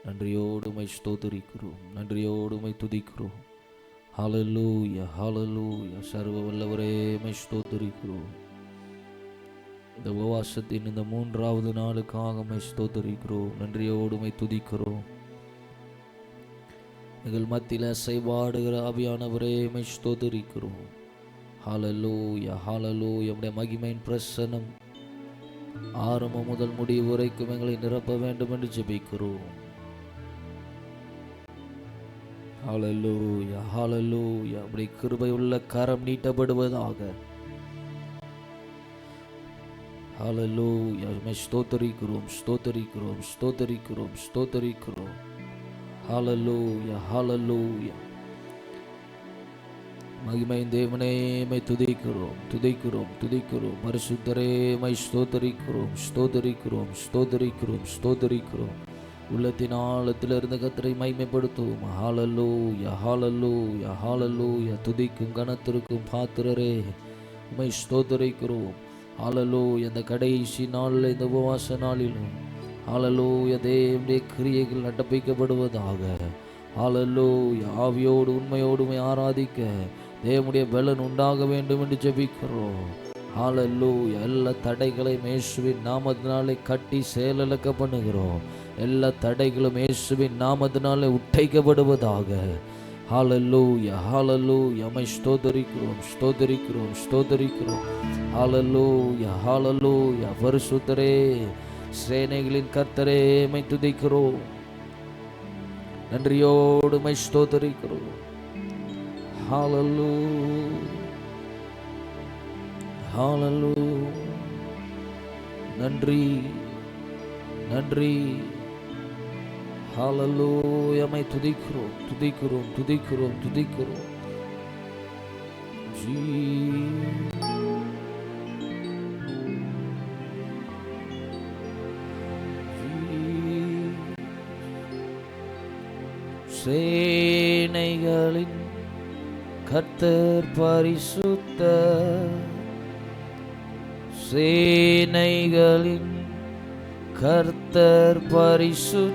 நன்றியோடு உம்மை ஸ்தோத்திரிக்கிறோம், நன்றியோடு உம்மை துதிக்கிறோம். ஹல்லேலூயா, ஹல்லேலூயா. சர்வ வல்லவரே உம்மை ஸ்தோத்திரிக்கிறோம். இந்த உபவாசத்தின் இந்த 3வது நாளுக்காக உம்மை ஸ்தோத்திரிக்கிறோம், நன்றியோடு உம்மை துதிக்கிறோம். எங்கள் மத்தியில் அசைவாடுகிற ஆவியானவரே உம்மை ஸ்தோத்திரிக்கிறோம். ஹல்லேலூயா, ஹல்லேலூயா. உம்முடைய மகிமையின் பிரசன்னம் ஆரம்பம் முதல் முடிவு வரைக்கும் எங்களை நிரப்ப வேண்டும் என்று ஜெபிக்கிறோம். ஹல்லேலூயா, ஹல்லேலூயா. உம்முடைய கிருபையுள்ள கரம் நீட்டப்படுவதாக. ஹல்லேலூயா. உம்மை ஸ்தோத்திரிக்கிறோம், ஸ்தோத்திரிக்கிறோம், ஸ்தோத்திரிக்கிறோம், ஸ்தோத்திரிக்கிறோம். ஹல்லேலூயா, ஹல்லேலூயா. மகிமையின் தேவனே உம்மை துதிக்கிறோம், துதிக்கிறோம், துதிக்கிறோம். பரிசுத்தரே உம்மை ஸ்தோத்திரிக்கிறோம், ஸ்தோத்திரிக்கிறோம், ஸ்தோத்திரிக்கிறோம், ஸ்தோத்திரிக்கிறோம். உள்ளத்தின் ஆழத்திலிருந்து கர்த்தரை மகிமைப்படுத்துவோம். ஹல்லேலூயா, ஹல்லேலூயா, ஹல்லேலூயா. துதிக்கும் கனத்திற்கும் பாத்திரரே உம்மை ஸ்தோத்திரிக்கிறோம். ஹல்லேலூயா. இந்த கடைசி நாளில், இந்த உபவாச நாளிலும் ஹல்லேலூயா தேவனுடைய கிரியைகள் நடப்பிக்கப்படுவதாக. ஹல்லேலூயா. ஆவியோடு உண்மையோடு உம்மை ஆராதிக்க தேவனுடைய பலன் உண்டாக வேண்டும் என்று ஜெபிக்கிறோம். ஹல்லேலூயா. எல்லா தடைகளையும் இயேசுவின் நாமத்தினாலே கட்டி செயலிழக்க பண்ணுகிறோம். எல்லா தடைகளும் இயேசுவின் நாமத்தினாலே உடைக்கப்படுவதாக. ஹல்லேலூயா, ஹல்லேலூயா. உம்மை ஸ்தோத்திரிக்கிறோம், ஸ்தோத்திரிக்கிறோம், ஸ்தோத்திரிக்கிறோம். ஹல்லேலூயா, ஹல்லேலூயா. பரிசுத்தரே, சேனைகளின் கர்த்தரே உம்மை துதிக்கிறோம், நன்றியோடு உம்மை ஸ்தோத்திரிக்கிறோம். ஹல்லேலூயா, ஹல்லேலூயா. நன்றி, நன்றி. ஹல்லேலூயா. உம்மை துதிக்கிறோம், துதிக்கிறோம், துதிக்கிறோம், துதிக்கிறோம். சேனைகளின் கர்த்தர் பரிசுத்தர், சேனைகளின் கர்த்தர் பரிசுத்தர்,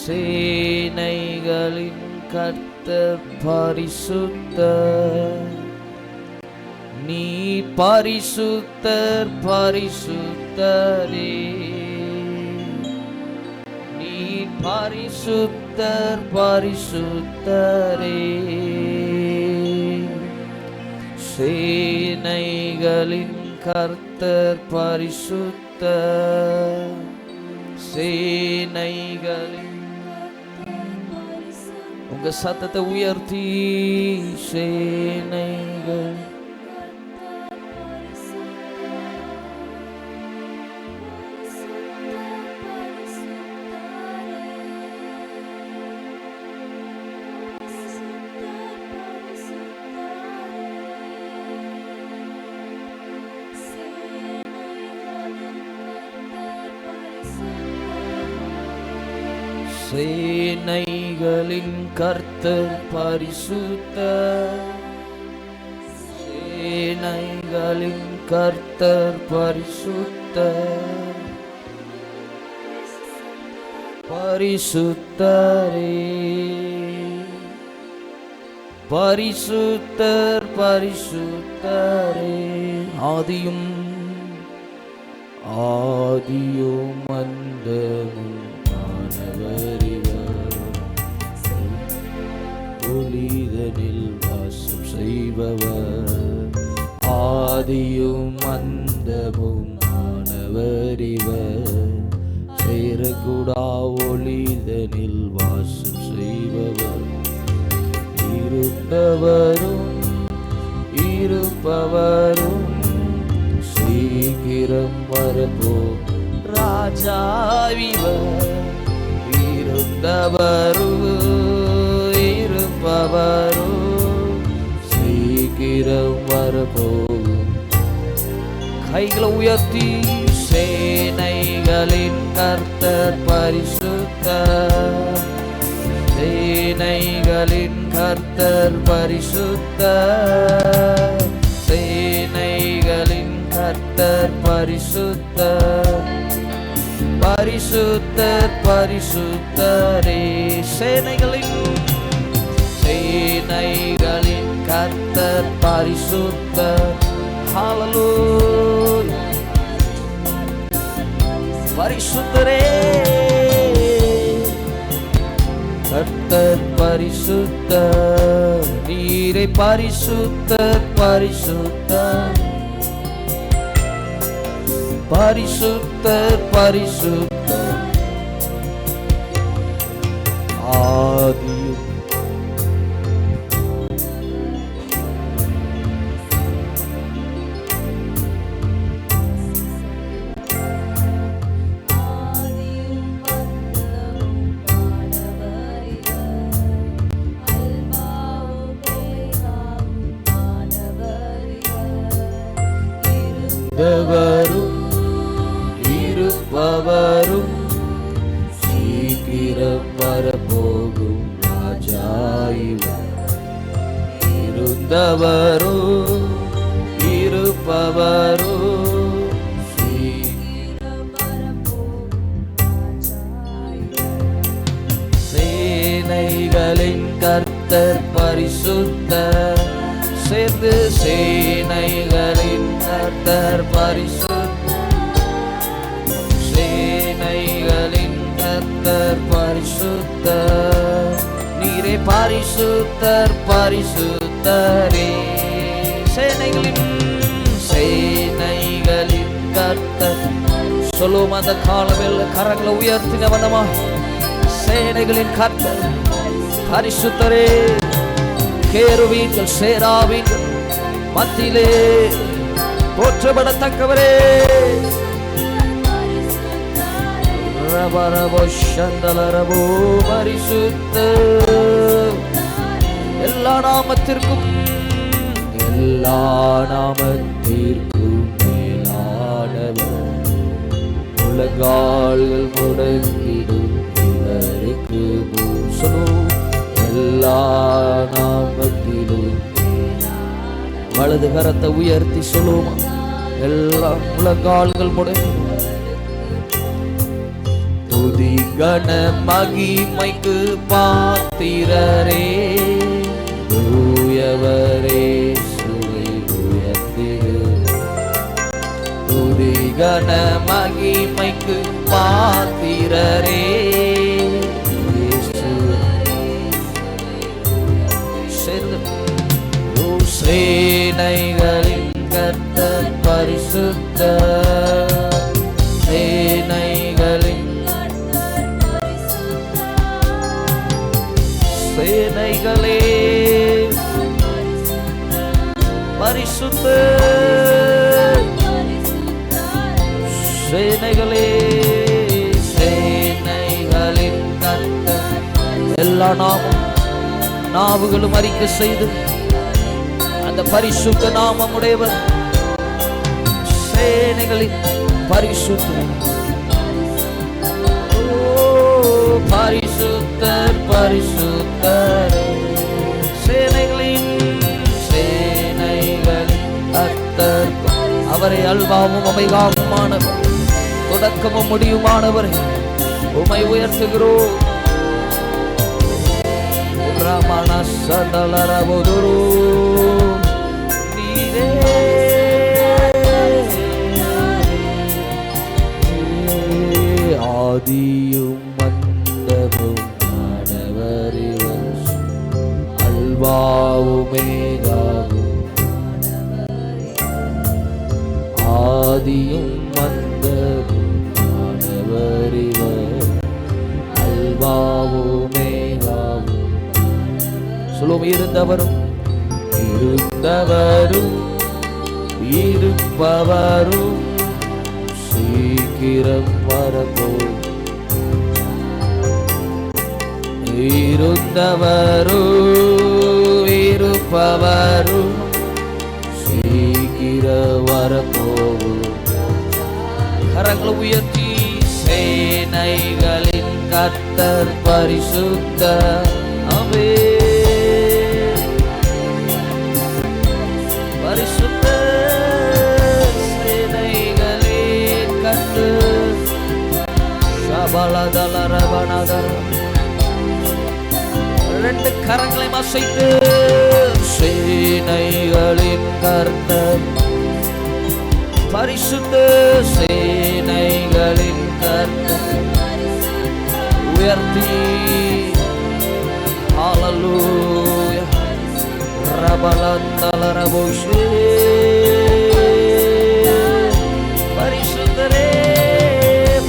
சேனைகளின் கர்த்தர் பரிசுத்தர். நீ பரிசுத்தர், பரிசுத்தரே, நீ பரிசுத்தர், பரிசுத்தரே. சேனைகளின் கர்த்தர் பரிசுத்தர், சேனைகளின். உங்க சத்தத்தை உயர்த்தி சேனைகள். சேனைகளின் கர்த்தர் பரிசுத்தர், சேனைகளின் கர்த்தர் பரிசுத்தர், பரிசுத்தரே, பரிசுத்தர், பரிசுத்தரே. ஆதியும் ஆதியும் அந்தமும் ஒளிதனில் வாசம் செய்பவர், ஆதியும் அந்தமும் ஆனவர் இவர். சேரக்கூடா ஒளிதனில் வாசம் செய்பவர், இருந்தவரும் இருப்பவரும் சீக்கிரம் வரப்போ ராஜாவிவர். இருந்தவரும் இருப்பவரும் சீக்கிரம் வரப்போகும். கைகளை உயர்த்தி சேனைகளின் கர்த்தர் பரிசுத்தர், சேனைகளின் கர்த்தர் பரிசுத்தர், சேனைகளின் கர்த்தர் பரிசுத்தர். பரிசுத்தர் பரிசுத்தரே. சேனைகளின் கர்த்தர் பரிசுத்தர். ஹல்லேலூயா. பரிசுத்தரே கர்த்தர் பரிசுத்தர். நீரே பரிசுத்தர் பரிசுத்தர் பரிசுத்தர் பரிசுத்தர். ஆதியும் இருப்பவரும் சீக்கிரம் வரப்போகும் ராஜாயிவர். இருந்தவரும் இருப்பவரும் சீக்கிரம் வரப்போகும் ராஜாயிவர். சேனைகளின் கர்த்தர் பரிசுத்தர். சேர்ந்து சேனைகளின் கர்த்தர் பரிசுத்தர். சேனைகளின் கர்த்தர் பரிசுத்தர். நீரே பரிசுத்தர் பரிசுத்தரே. சேனைகளின் கர்த்தர். சொல்லுவோம் அந்த காலவில் கரங்களை உயர்த்தின வண்ணமா. சேனைகளின் கர்த்தர் பரிசுத்தரே. கேருவீன்கள் சேராவீன்கள் மத்தியிலே போற்றப்படத்தக்கவரே. ரபரபோ சந்தலரபோ பரிசுத்தர். எல்லா நாமத்திற்கும் மேலானவர். உலகால்கள் முடங்கிடும் இவருக்கு சொல்லும். எல்லா நாமத்திலும் வலது கரத்தை உயர்த்தி சொல்லுவோமா. எல்லா உலகால்கள் முடங்கி துதி கன மகிமைக்கு பாத்திரரே. தூயவரே சுவை உயர்த்திடு. துதி கன மகிமைக்கு பாத்திரரே. சேனைகளின் கர்த்தர் பரிசுத்தர். சேனைகளின் சேனைகளே பரிசுத்தர். சேனைகளே சேனைகளின் கர்த்தர். எல்லா நாவுகளும் அறிக்கை செய்து அந்த பரிசுத்த நாமம் உடையவர். சேனைகளின் பரிசுத்தர். பரிசுத்தர் பரிசுத்தர். சேனைகளின் கர்த்தர். அவரை அல்பாவும் ஒமேகாவுமானவர், தொடக்கமும் முடியுமானவரை உம்மை உயர்த்துகிறோம். ஆதியும் மந்தமும் ஆனவரிவர். அல்வாவுமேகாவும் ஆதியும் மந்தமும் ஆனவரிவர். அல்வாவுமேகாவும் சொல்லுவோம். இருந்தவரும் இருப்பவரும் சீக்கிரம் வரப்போகும். இருந்தவரும் இருப்பவரும் சீக்கிரம் வரப்போகும். கரங்களை உயர்த்தி சேனைகளின் கர்த்தர் பரிசுத்தர். ஆமென். பரிசுத்தர் சேனைகளின் கர்த்தர். அசைத்து சேனைகளின் கர்த்தர் பரிசுத்த சேனைகளின் கர்த்தர் உயர்த்தி ஹalleluya ரபலந்தலரபோஷே பரிசுத்தரே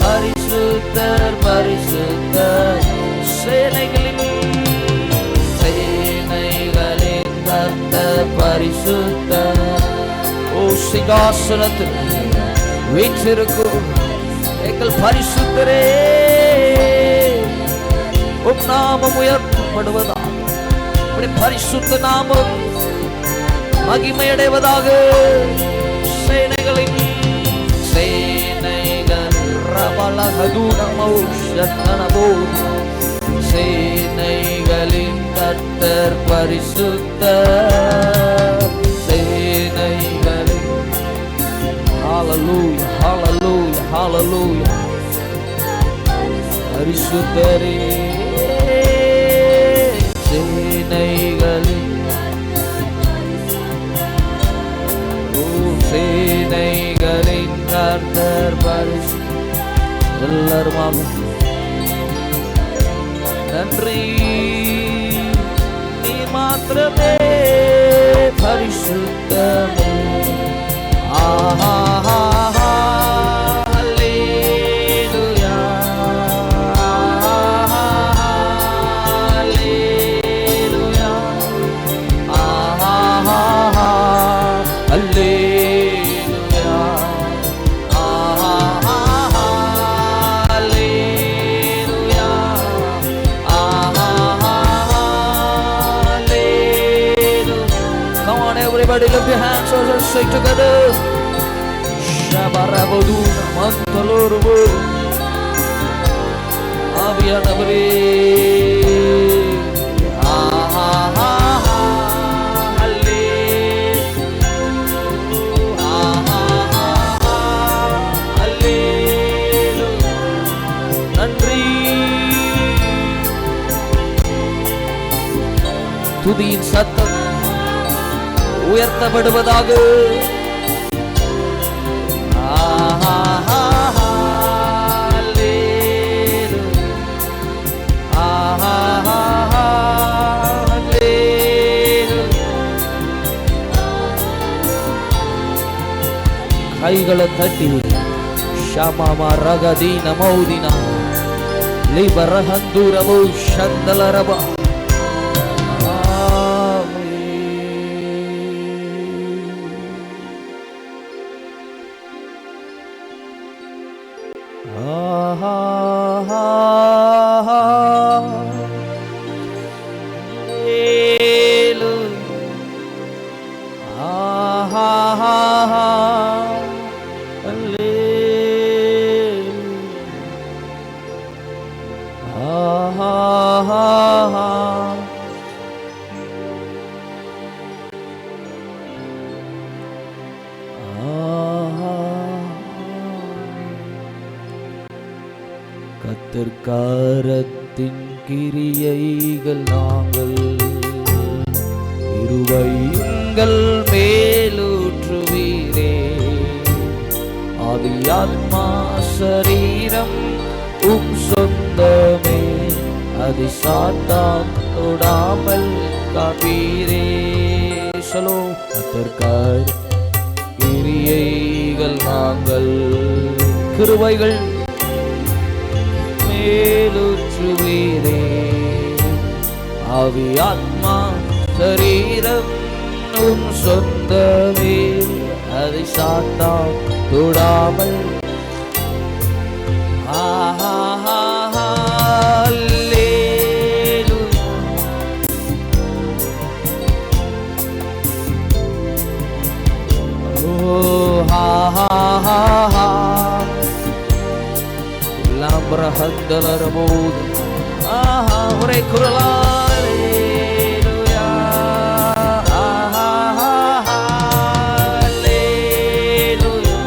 பரிசுத்தர் பரிசுத்தர் சேனைகளின் கர்த்தர் பரிசுத்தர். ஓ சிங்காசனத்தில் வீற்றிருக்கும் எங்கள் பரிசுத்தரே, உம் நாமம் உயர்த்தப்படுவதாக, உம்முடைய பரிசுத்த நாமம் மகிமையடைவதாக. சேனைகளின் சேனைகள் ரபலகதுனமோ ஷத்தனமோ சேனைகளின் கர்த்தர் பரிசுத்தர். சேனைகளின் ஹalleluya ஹalleluya ஹalleluya பரிசுத்தரே சேனைகளின் சேனைகளின் கர்த்தர் பரிசுத்தர். எல்லாரும் நன்றி, நீ மாத்திரமே பரிசுத்தமே. ஆஹா அல்லேலூயா அல்லேலூயா ஆஹா அல்லேலூயா ஆஹா அல்லேலூயா ஆஹா அல்லேலூயா. Come on everybody, lift your hands and let's sing together. Shabaraboduna mantalorubu ஆவியானவரே ஆஹா அல்லேலூயா ஆஹா அல்லேலூயா. நன்றி. துதியின் சத்தம் உயர்த்தப்படுவதாக. கைகளை தட்டி ஷமாமா ரகதீன மௌதினா லிபரஹந்துரபு ஷந்தலரபா. கர்த்தர்காரத்தின் கிரியைகள் நாங்கள் இருவையுங்கள் மேலூற்றுவீரே. ஆதி ஆத்மா சரீரம் உம் சொந்தமே, அது சாத்தான் தொடாமல் காப்பீரே. சொல்லோ. கர்த்தர்கார கிரியைகள் நாங்கள் கிருபைகள் மேலூற்றுவீரே. ஆவி ஆத்மா சரீரம் உம் சொந்தமே, அதை சாத்தான் தொடாமல். அல்லேலூயா. ஓ லாம்பரஹந்தலரபோது ஒரே குரலால் அல்லேலூயா அல்லேலூயா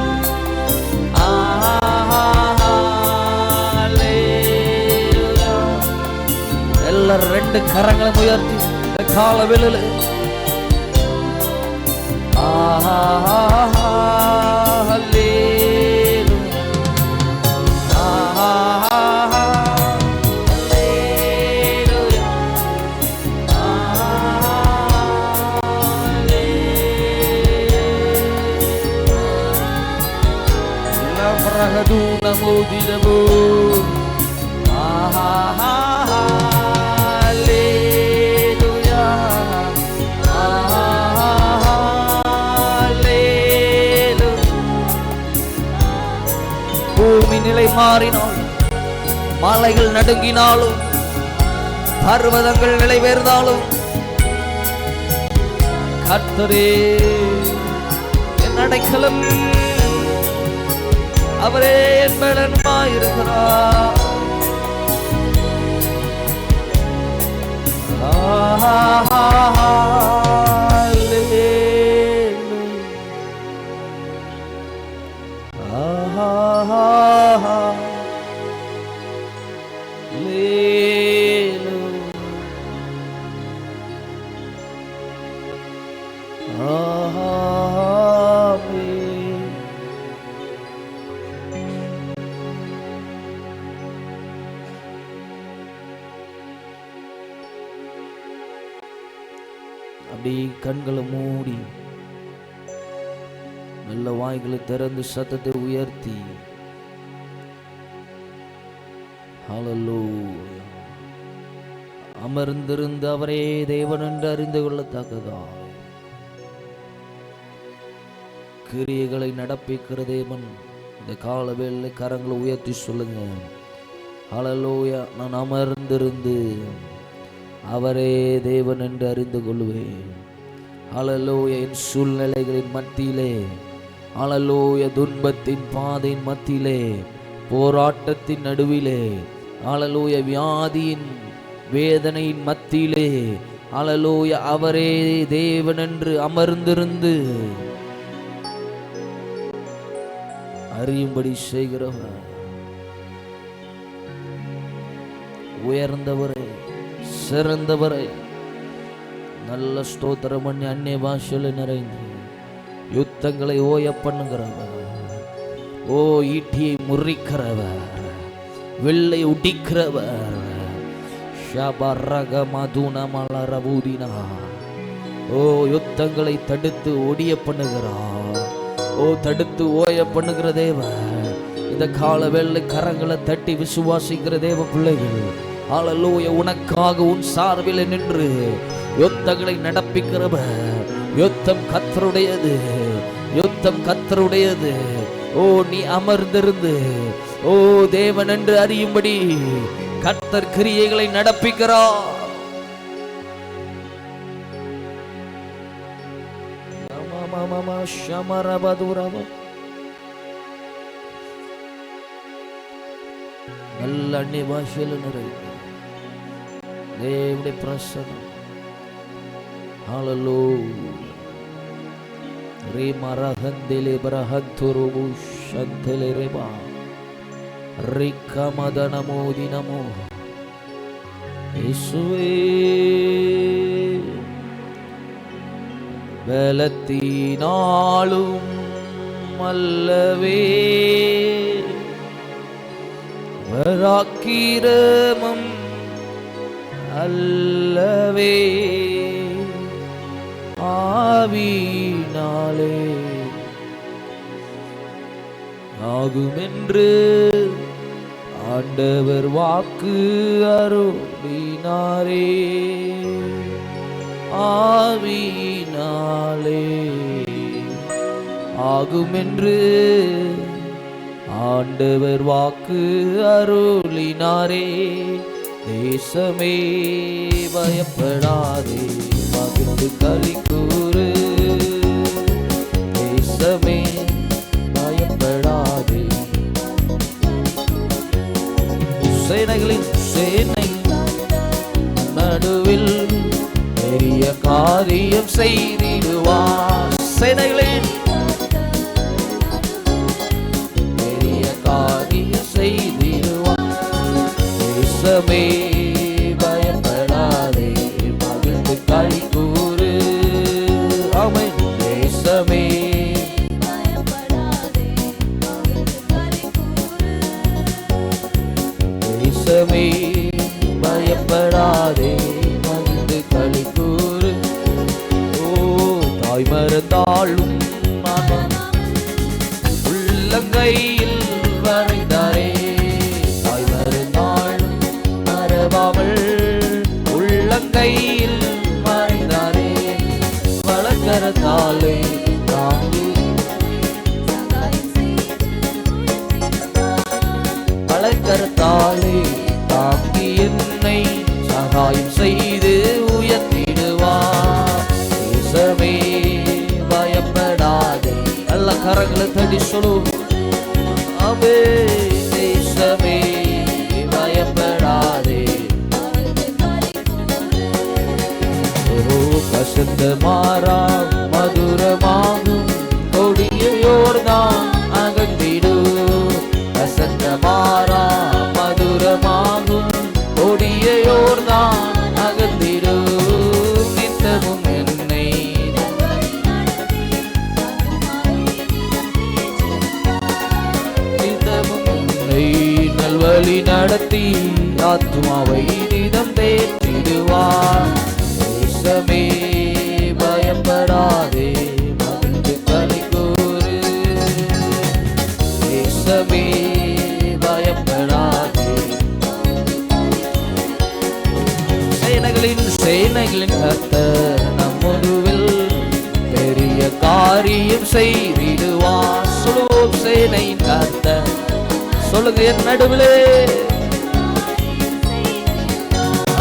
அல்லேலூயா. எல்லாரும் ரெண்டு கரங்களை உயர்த்தி காலவேளையில Namo dinamo Hallelujah Hallelujah பூமி நிலை மாறினாலும் மலைகள் நடுங்கினாலும் பர்வதங்கள் நிலைவேர்ந்தாலும் கர்த்தரே என் அடைக்கலம் அவரே என் பலனாயிருக்கிறார். அப்படி கண்களை மூடி நல்ல வாய்களை திறந்து சத்தத்தை உயர்த்தி ஹல்லேலூயா அமர்ந்திருந்து அவரே தேவன் என்று அறிந்து கொள்ளத்தக்கதா கிரியைகளை நடப்பிக்கிற தேவன் இந்த காலவேளை கரங்களை உயர்த்தி சொல்லுங்க. ஹல்லேலூயா நான் அமர்ந்திருந்து அவரே தேவன் என்று அறிந்து கொள்வேன். ஹல்லேலூயா என் சூழ்நிலைகளின் மத்தியிலே, ஹல்லேலூயா துன்பத்தின் பாதையின் மத்தியிலே, போராட்டத்தின் நடுவிலே, ஹல்லேலூயா வியாதியின் வேதனையின் மத்தியிலே, ஹல்லேலூயா அவரே தேவன் என்று அமர்ந்திருந்து அறியும்படி செய்கிறவர், உயர்ந்தவரே, சிறந்தவரை நல்ல ஸ்தோத்திரம் பண்ணி அந்நிய பாஷையில நிறைந்து யுத்தங்களை ஓய பண்ணுகிறவர், ஓ ஈட்டியை முறிக்கிறவர், வெள்ளை உடிக்கிறவர், ஓ யுத்தங்களை தடுத்து ஒடிய பண்ணுகிறார், ஓ தடுத்து ஓய பண்ணுகிற தேவன். இந்த கால வெள்ளை கரங்களை தட்டி விசுவாசிக்கிற தேவ பிள்ளைகள், ஹல்லேலூயா உனக்காக உன் சார்பில் நின்று யுத்தங்களை நடப்பிக்கிறவர். யுத்தம் கர்த்தருடையது, யுத்தம் கர்த்தருடையது. ஓ நீ அமர்ந்திருந்து ஓ தேவன் என்று அறியும்படி கர்த்தர் கிரியைகளை நடப்பிக்கிறார். நல்ல அந்நிய பாஷையில் நிறைவு தேவனுடைய பிரசன்னம். ஹல்லேலூயா ரீமரஹந்தெலே பிரஹந்துருபு ஷந்தெலே ரெபா ரிக்கமதனமோதி நமோ இயேசுவே பலத்தினாலும் அல்லவே பராக்கிரமம் அல்லவே ஆவியினாலே ஆகுமென்று ஆண்டவர் வாக்கு அருளினாரே. ஆவியினாலே ஆகுமென்று ஆண்டவர் வாக்கு அருளினாரே. தேசமே பயப்படாதே, மகிழ்ந்து களி கூறு. தேசமே பயப்படாதே, சேனைகளின் சேனை நடுவில் பெரிய காரியம் செய்திடுவார். சேனைகளின் பெரிய காரியம் செய்திடுவார். தேசமே பயப்படாதே, மகிழ்ந்து களி தாய் மறந்தாலும் உள்ளங்கையில் வரைந்தாரே. தாய் மறந்தாலும் மறவாமல் உள்ளங்கையில் வரைந்தாரே. வளர்க்கறதாலே தாங்கி வளர்க்கறதாலே தாங்கி என்னை சகாயம் செய்து உயர்த்திடுவார். தேசமே பயப்படாதே. நல்ல கரங்களை தடி சொல்லு. அவே தேசமே பயப்படாதே. கசந்த மாறா மதுரமாகும் கொடிய யோர்தான் அகன்றிடு. கசந்த மாறா மதுரமாகும் கொடிய யோர்தான் அகன்றிடு. நித்தமும் என்னை நித்தமும் என்னை நல்வழி நடத்தி ஆத்மாவை நிதம் தேற்றிடுவார். தேசமே பயப்படாதே மகிழ்ந்து களி கூறு. தேசமே பயப்படாதே. சேனைகளின் கர்த்தர் நம்மொருவில் பெரிய காரியம் செய்திடுவார். சொல்லுவோம், சேனையின் கர்த்தர். சொல்லுங்க, என் நடுவிலே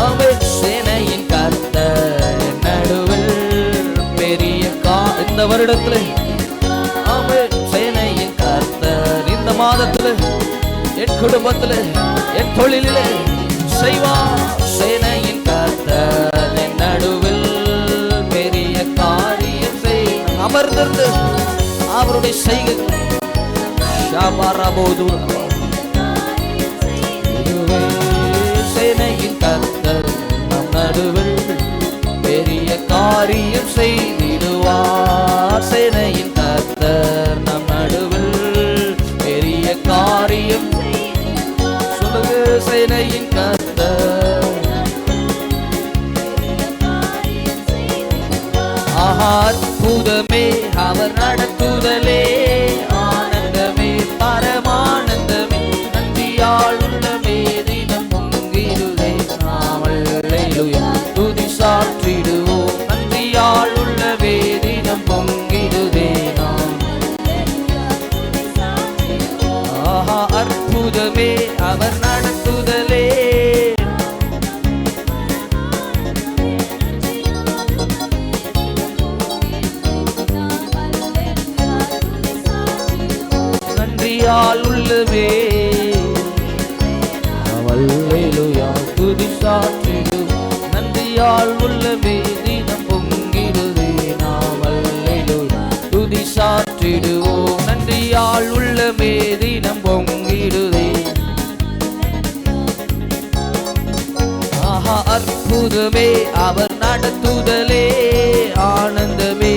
அவர் சேனையின் கர்த்தர் நடுவில் பெரிய இந்த வருடத்துல அவர் சேனையின் கர்த்தர். இந்த மாதத்துல என் குடும்பத்துல என் தொழிலே செய்வார். சேனையின் கர்த்தர் என் நடுவில் பெரிய காரியம் செய். அமர்ந்திருந்து அவருடைய செய்கைகளை சேனையின் கர்த்தர் நம் நடுவில் பெரிய காரியம் செய்திடுவார். சேனையின் கர்த்தர் நம் நடுவில் பெரிய காரியம். சொல்லுங்க, சேனையின் கர்த்தர். அற்புதமே அவர் நடத்துதலே. ஆனந்தமே பரமானந்தமே. நன்றியால் உள்ளமே தினம் பொங்கிடுதே. அல்லேலூயா துதி சாற்றிடுவோம். நன்றியால் உள்ளமே தினம் பொங்கிடுதே. அற்புதமே அவர் நடத்துதலே. நன்றியால் உள்ளவே அல்லேலூயா துதி சாற்றிடுவோம். நன்றியால் உள்ளவே தினம் பொங்கிடுதே. நாம் அல்லேலூயா துதி சாற்றிடுவோம். நன்றியால் உள்ளவே தினம் பொங்கிடுதே. அற்புதமே அவர் நடத்துதலே. ஆனந்தமே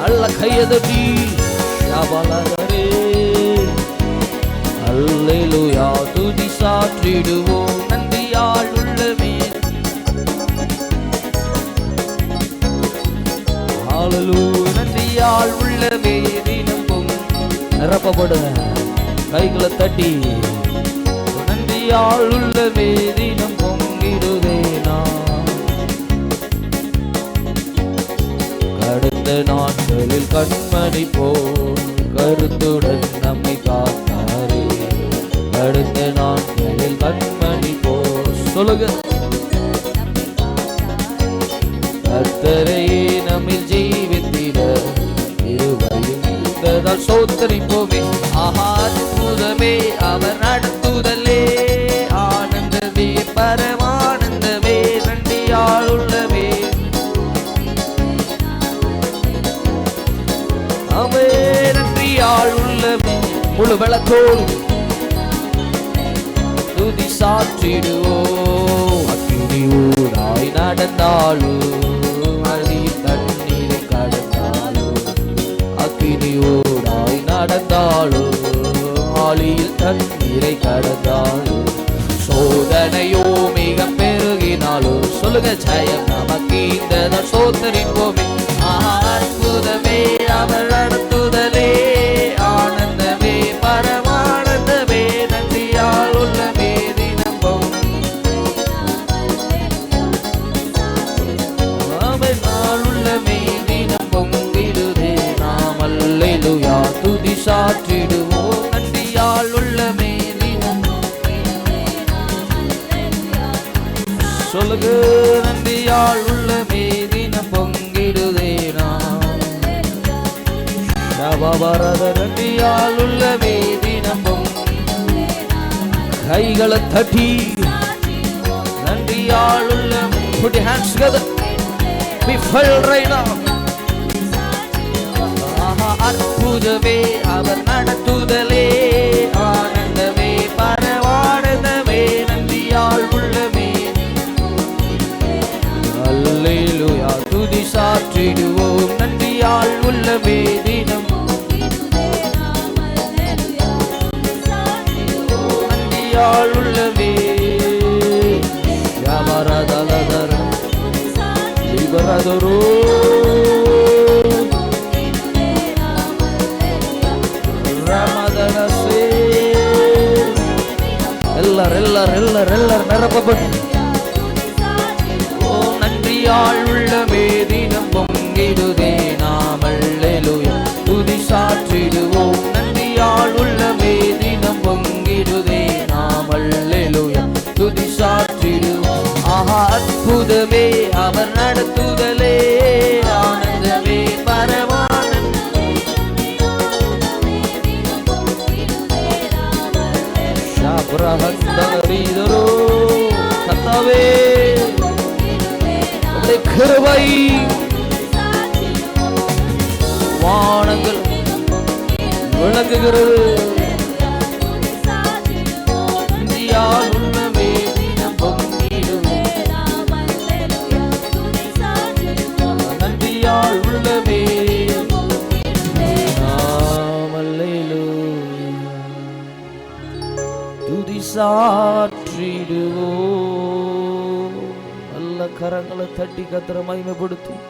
அல்ல கையதடி ஷபலரே. அல்லேலூயா துதி சாற்றிடுவோம். நன்றியால் உள்ளமே. ஹல்லேலூயா நன்றியால் உள்ளமே தினம் நிரப்பப்படுங்க. கைகளை தட்டி நன்றியால் உள்ளமே தினம் பொங்கிடுதே. அடுத்த நாட்களில் கண்மணி போல் கருத்துடன் நம்மை காத்தாரே. அடுத்த நாட்களில் கண்மணி போல். சொல்லுங்க, கர்த்தரையே நம்மில் ஜீவித்திட இருவரையும் இருந்ததால் சோத்தரிப்போமே. அற்புதமே அவர் நடத்துதலே. ஆனந்தமே பரமானந்தமே. நன்றியால் உள்ளமே. அவே நன்றியால் உள்ளமே. முழு பலத்தோடு துதி சாற்றிடுவோம். அக்கினி ஊடாய் நடந்தாலும் அடி தண்ணீரை கடந்தாலும். அக்கினி ஊடாய் நடந்தாலும் ஆழியில் தண்ணீரை கடந்தாலும். சொல்லுங்க, ஜெயம் நமக்கு இந்த சோத்தரிப்போமே. அற்புதமே அவர் நடத்துதலே, ஆனந்தமே பரமானந்தமே, நன்றியால் உள்ளமே தினமும் நாள் உள்ளமே தினமும் விடுதே. நாம் அல்லேலூயா துதி சாற்றிடுவோம், நன்றியால் உள்ளமே தினமும். சொல்லுங்க, நன்றியால் உள்ளமே தினம் பொங்கிடுதே. நன்றியால் உள்ளமே தினம் கைகளை தட்டி நன்றியால் உள்ளமே. Put your hands together. Be filled right now. அற்புதமே அவர் நடத்துதலே, ஆனந்தமே பரமானந்தமே, நன்றியால் உள்ளமே. அல்லேலூயா துதி சாற்றிடுவோம், நன்றியால் உள்ளமே தினம். நன்றியால் உள்ளமே. யாவரதலதர லிபரதரோ ரமதனசே. எல்லார் நிரப்பப்பட்டு நன்றியால் உள்ளமே தினம் பொங்கிடுதே. நாம் அல்லேலூயா துதி சாற்றிடுவோம், நன்றியால் உள்ளமே தினம் பொங்கிடுதே. நாம் அல்லேலூயா துதி சாற்றிடுவோம். அற்புதமே அவர் நடத்துதலே, ஆனந்தமே பரமானந்தமே. ஷாப்ரஹந்தரீதரோ கர்த்தாவே கிருபை வானங்கள் விளங்குகிறது. நன்றியால் உள்ளமே தினம் பொங்கிடுவே. நன்றியால் உள்ளமே. துதி சாற்றிடுவோம். நல்ல கரங்களை தட்டி கர்த்தரை மகிமைப்படுத்தும்.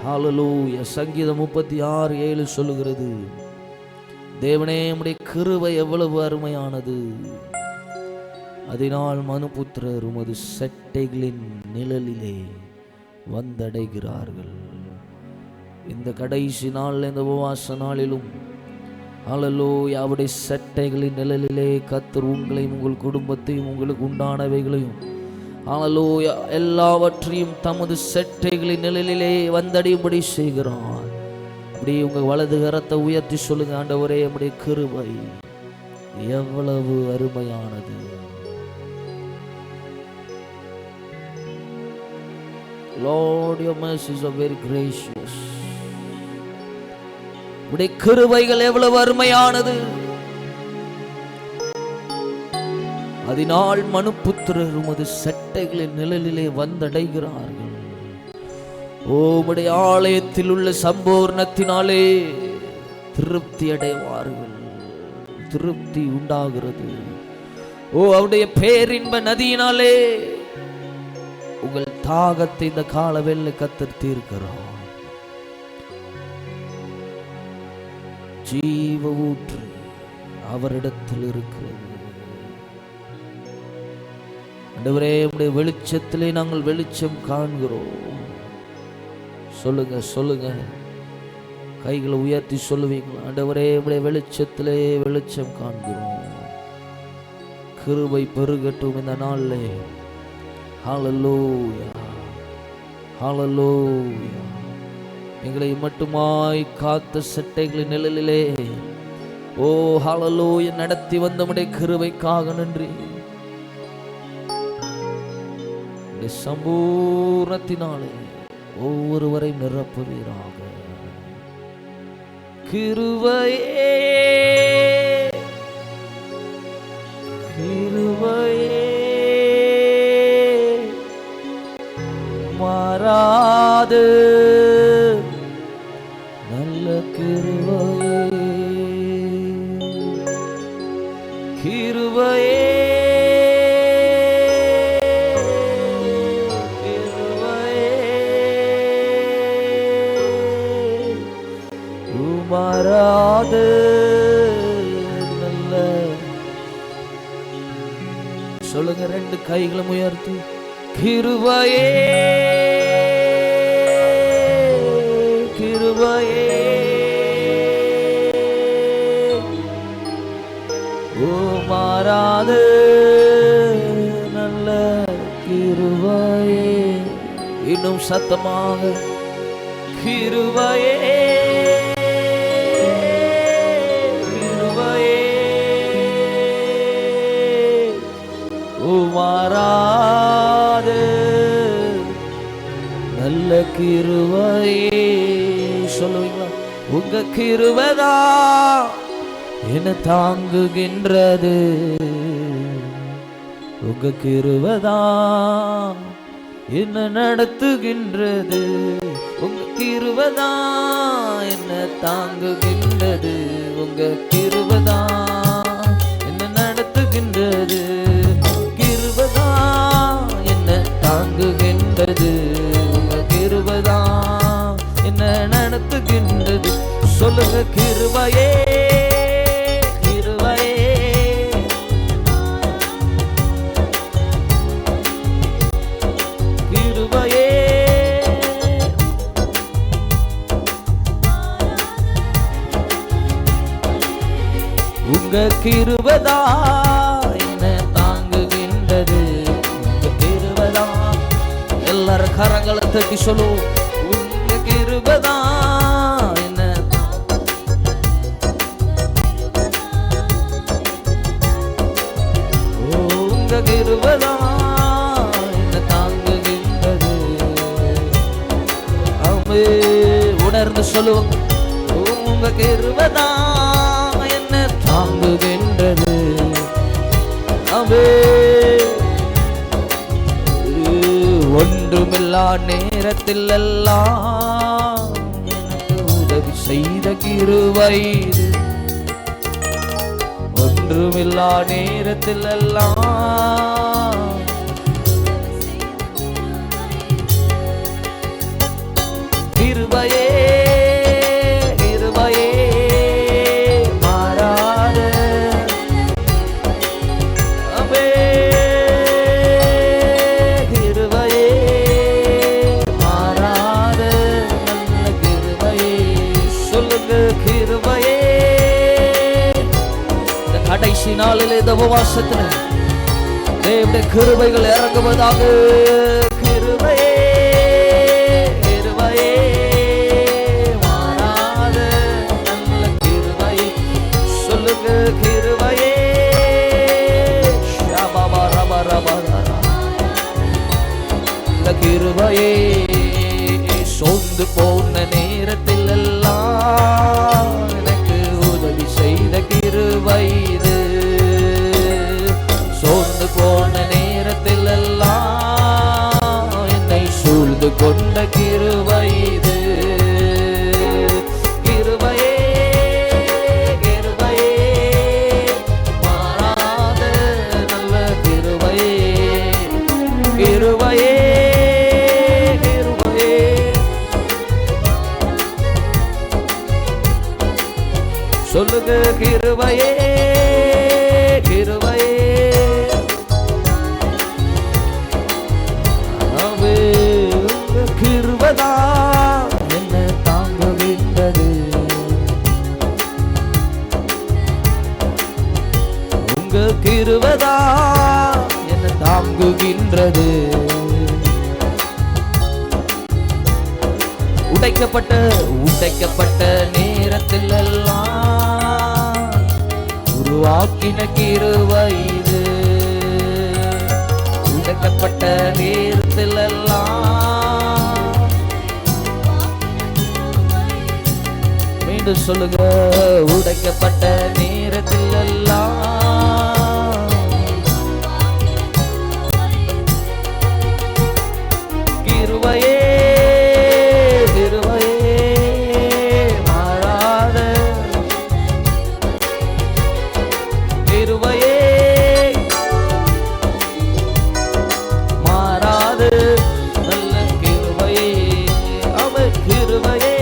ஹல்லேலூயா. சங்கீதம் 36:7 சொல்லுகிறது, தேவனே உம்முடைய கிருபை எவ்வளவு அருமையானது, அதனால் மனுபுத்திரர் உமது சட்டைகளின் நிழலிலே வந்தடைகிறார்கள். இந்த கடைசி நாள், இந்த உபவாச நாளிலும் ஹல்லேலூயா அவருடைய சட்டைகளின் நிழலிலே கர்த்தர் உங்களையும் உங்கள் குடும்பத்தையும் உங்களுக்கு உண்டானவைகளையும் ஹல்லேலூயா எல்லாவற்றையும் தமது சட்டைகளின் நிழலிலே வந்தடையும்படி செய்கிறார். அப்படி உங்க வலது கரத்தை உயர்த்தி சொல்லுங்க, ஆண்டவரே உம்முடைய கிருபை எவ்வளவு அருமையானது. Lord, your mercies are very gracious. உம்முடைய கிருபைகள் எவ்வளவு அருமையானது, அதனால் மனுபுத்திரர் உமது சட்டைகளின் நிழலிலே வந்தடைகிறார்கள். உம்முடைய ஆலயத்தில் உள்ள சம்பூர்ணத்தினாலே திருப்தி அடைவார்கள். திருப்தி உண்டாகிறது. அவருடைய பேரின்ப நதியினாலே உங்கள் தாகத்தை இந்த காலவெல்லை கர்த்தர் தீர்க்கிறார். ஜீவ ஊற்று அவரிடத்தில் இருக்கிறது. ஆண்டவரே உம்முடைய வெளிச்சத்திலே நாங்கள் வெளிச்சம் காண்கிறோம். சொல்லுங்க சொல்லுங்க, கைகளை உயர்த்தி சொல்லுவீங்களா? ஆண்டவரே உம்முடைய வெளிச்சத்திலே வெளிச்சம் காண்கிறோம். கிருபை பெருகட்டும் இந்த நாளிலே. ஹல்லேலூயா ஹல்லேலூயா. எங்களை மட்டுமாய் காத்த சட்டைகளின் நிழலிலே ஹல்லேலூயா நடத்தி வந்த உம்முடைய கிருபைக்காக நன்றி. சம்பூர்ணத்தினாலே ஒவ்வொருவரை நிரப்புவீராக. கிருபையே கிருபையே மாறாது நல்ல கிருபையே கிருபையே சொல்லுங்க, ரெண்டு கைகளும் உயர்த்தி. கிருபையே கிருபையே ஓ மாறாத நல்ல கிருபையே. இன்னும் சத்தமாக, கிருபையே கிருபையே ஓ மாறாத நல்ல கிருபையே. சொல்லுவீங்களா? உங்க கிருபைதா என்ன தாங்குகின்றது, உங்க கிருபைதா என்ன நடத்துகின்றது, உங்க கிருபைதா என்ன தாங்குகின்றது, உங்க கிருபைதா என்ன நடத்துகின்றது, கிருபைதா என்ன தாங்குகின்றது, உங்க கிருபைதா என்ன நடத்துகின்றது. சொல்லுங்க, கிருபையே கிருபையே கிருபையே உங்க கிருபைதா என்ன தாங்குகின்றது, உங்க கிருபைதா. எல்லாரும் கரங்களை தட்டி சொல்லுவோம், உங்க கிருபைதா என்ன. உங்க கிருபைதா என்ன தாங்குகின்றது. ஆமே, உணர்ந்து சொல்லுவோம், உங்க கிருபைதா என்ன தாங்குகின்றது. ஆமே, ஒன்றுமில்லா நேரத்தில் எல்லாம் எனக்கு உதவி செய்த கிருபை இது. ஒன்றுமில்லா நேரத்தில் எல்லாம் கிருபையே கிருபையே மாறாத. அவே கிருபையே மாறாத நல்ல கிருபையே. சொல்லுங்க, கிருபையே. இந்த கடைசி நாளில் இந்த உபவாசத்தில் தேவனுடைய கிருபைகள் இறங்குவதாக. கிருபையே கிருபையே மாறாத நல்ல கிருபையே. சொல்லுங்க, கிருபையே. ஷபபா ரபா ரபா இந்த கிருபையே. சோர்ந்து போன நேரத்தில் எல்லாம் எனக்கு உதவி செய்த கிருபை இது. சோர்ந்து போன நேரத்தில் எல்லாம் என்னை சூழ்ந்து கொண்ட கிருபை இது. கிருபையே கிருபையே மாறாத நல்ல கிருபையே. கிருபையே கிருபையே. சொல்லுங்க, கிருபையே கிருபையே. அவே உங்க கிருபைதா என்ன தாங்குகின்றது, உங்க கிருபைதா என்ன தாங்குகின்றது. உடைக்கப்பட்ட நேரத்தில் எல்லாம் உருவாக்கின கிருபை இது. உடைக்கப்பட்ட நேரத்தில் எல்லாம். மீண்டும் சொல்லுங்க, உடைக்கப்பட்ட நேரத்தில் எல்லாம் கிருபையே கிருபையே மாறாத கிருபையே மாறாத நல்ல கிருபையே. அவர் கிருபையே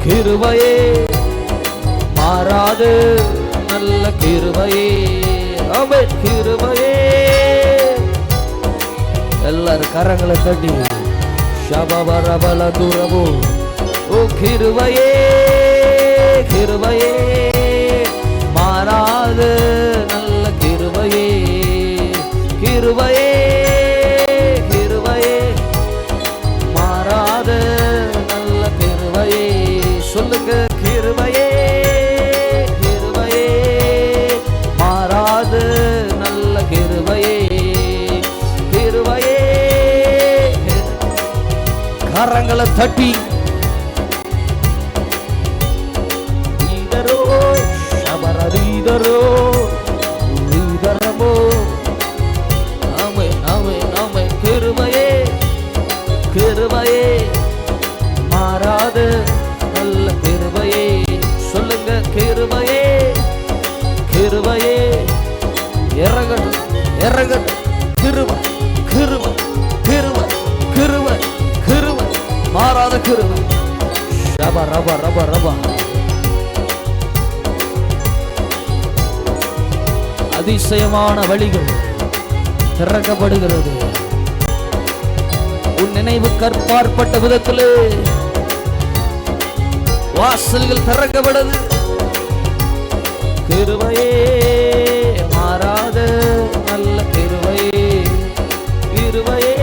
கிருபையே மாறாத நல்ல கிருபையே. அவர் கிருபையே கரங்களை தட்டி ஷபபரபல துரபு. ஓ கிருபையே கிருபையே மாறாத நல்ல கிருபையே கிருபையே கிருபையே மாறாத நல்ல கிருபையே. சொல்லுங்க கிருபையே கிருபையே மாறாத நல்ல கிருபையே கிருபையே. கரங்களை தட்டி ரீதரோ ரீதரமோ. ஆமே ஆமே ஆமே. கிருபையே கிருபையே மாறாத நல்ல கிருபையே. சொல்லுங்க கிருபையே கிருபையே. இறங்கட்டும் இறங்கட்டும். கிருபை கிருபை கிருபை கிருபை கிருபை மாறாத கிருபை. ரப ரப ரப ரப. அதிசயமான வழிகள் திறக்கப்படுகிறது. உன் நினைவு கற்பாற்பட்ட விதத்திலே வாசல்கள் திறக்கப்படுது. கிருபையே மாறாத நல்ல கிருபையே கிருபையே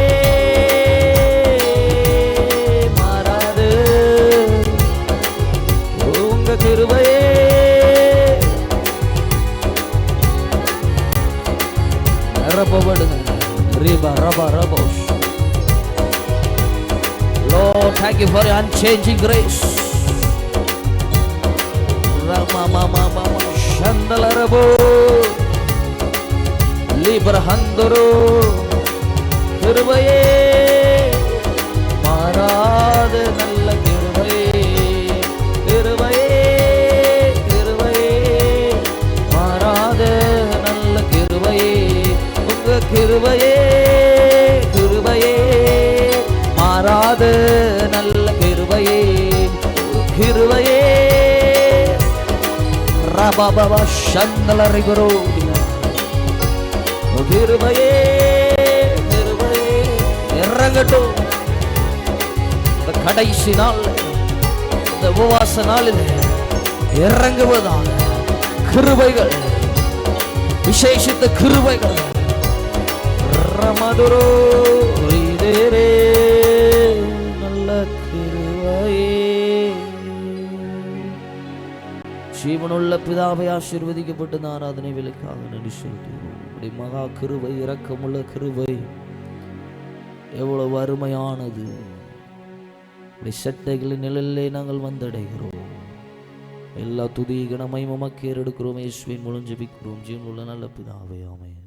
மாறாத உங்க கிருபையே. Lord, thank you for your unchanging grace. Rama mama mama shandalarabo librahandoro. கிருபையே மாறாத நல்ல கிருபையே கிருபையே கிருபையே மாறாத நல்ல கிருபையே. கிருபையே கிருபையே மாறாத நல்ல கிருபையே கிருபையே. ரபபவ சந்தலரிகுரு. கிருபையே கிருபையே இறங்கட்டும். இந்த கடைசி நாள் இந்த உபவாச நாளில் இறங்குவதான கிருபைகள் விசேஷித்த கிருபைகள். ரமதுரோ ரீதரே நல்ல கிருபையே. ஜீவனுள்ள பிதாவை ஆசீர்வதிக்கப்பட்ட ஆராதனை விலைக்காக நன்றி செலுத்துகிறோம். மகா கிருபை இரக்கமுள்ள கிருபை எவ்வளவு அருமையானது. சட்டைகளின் நிழலிலே நாங்கள் வந்தடைகிறோம். எல்லா துதி கனமையும் உமக்கே எடுக்கிறோம். இயேசுவின் மூலம் ஜெபிக்கிறோம் ஜீவனுள்ள நல்ல பிதாவே, ஆமென்.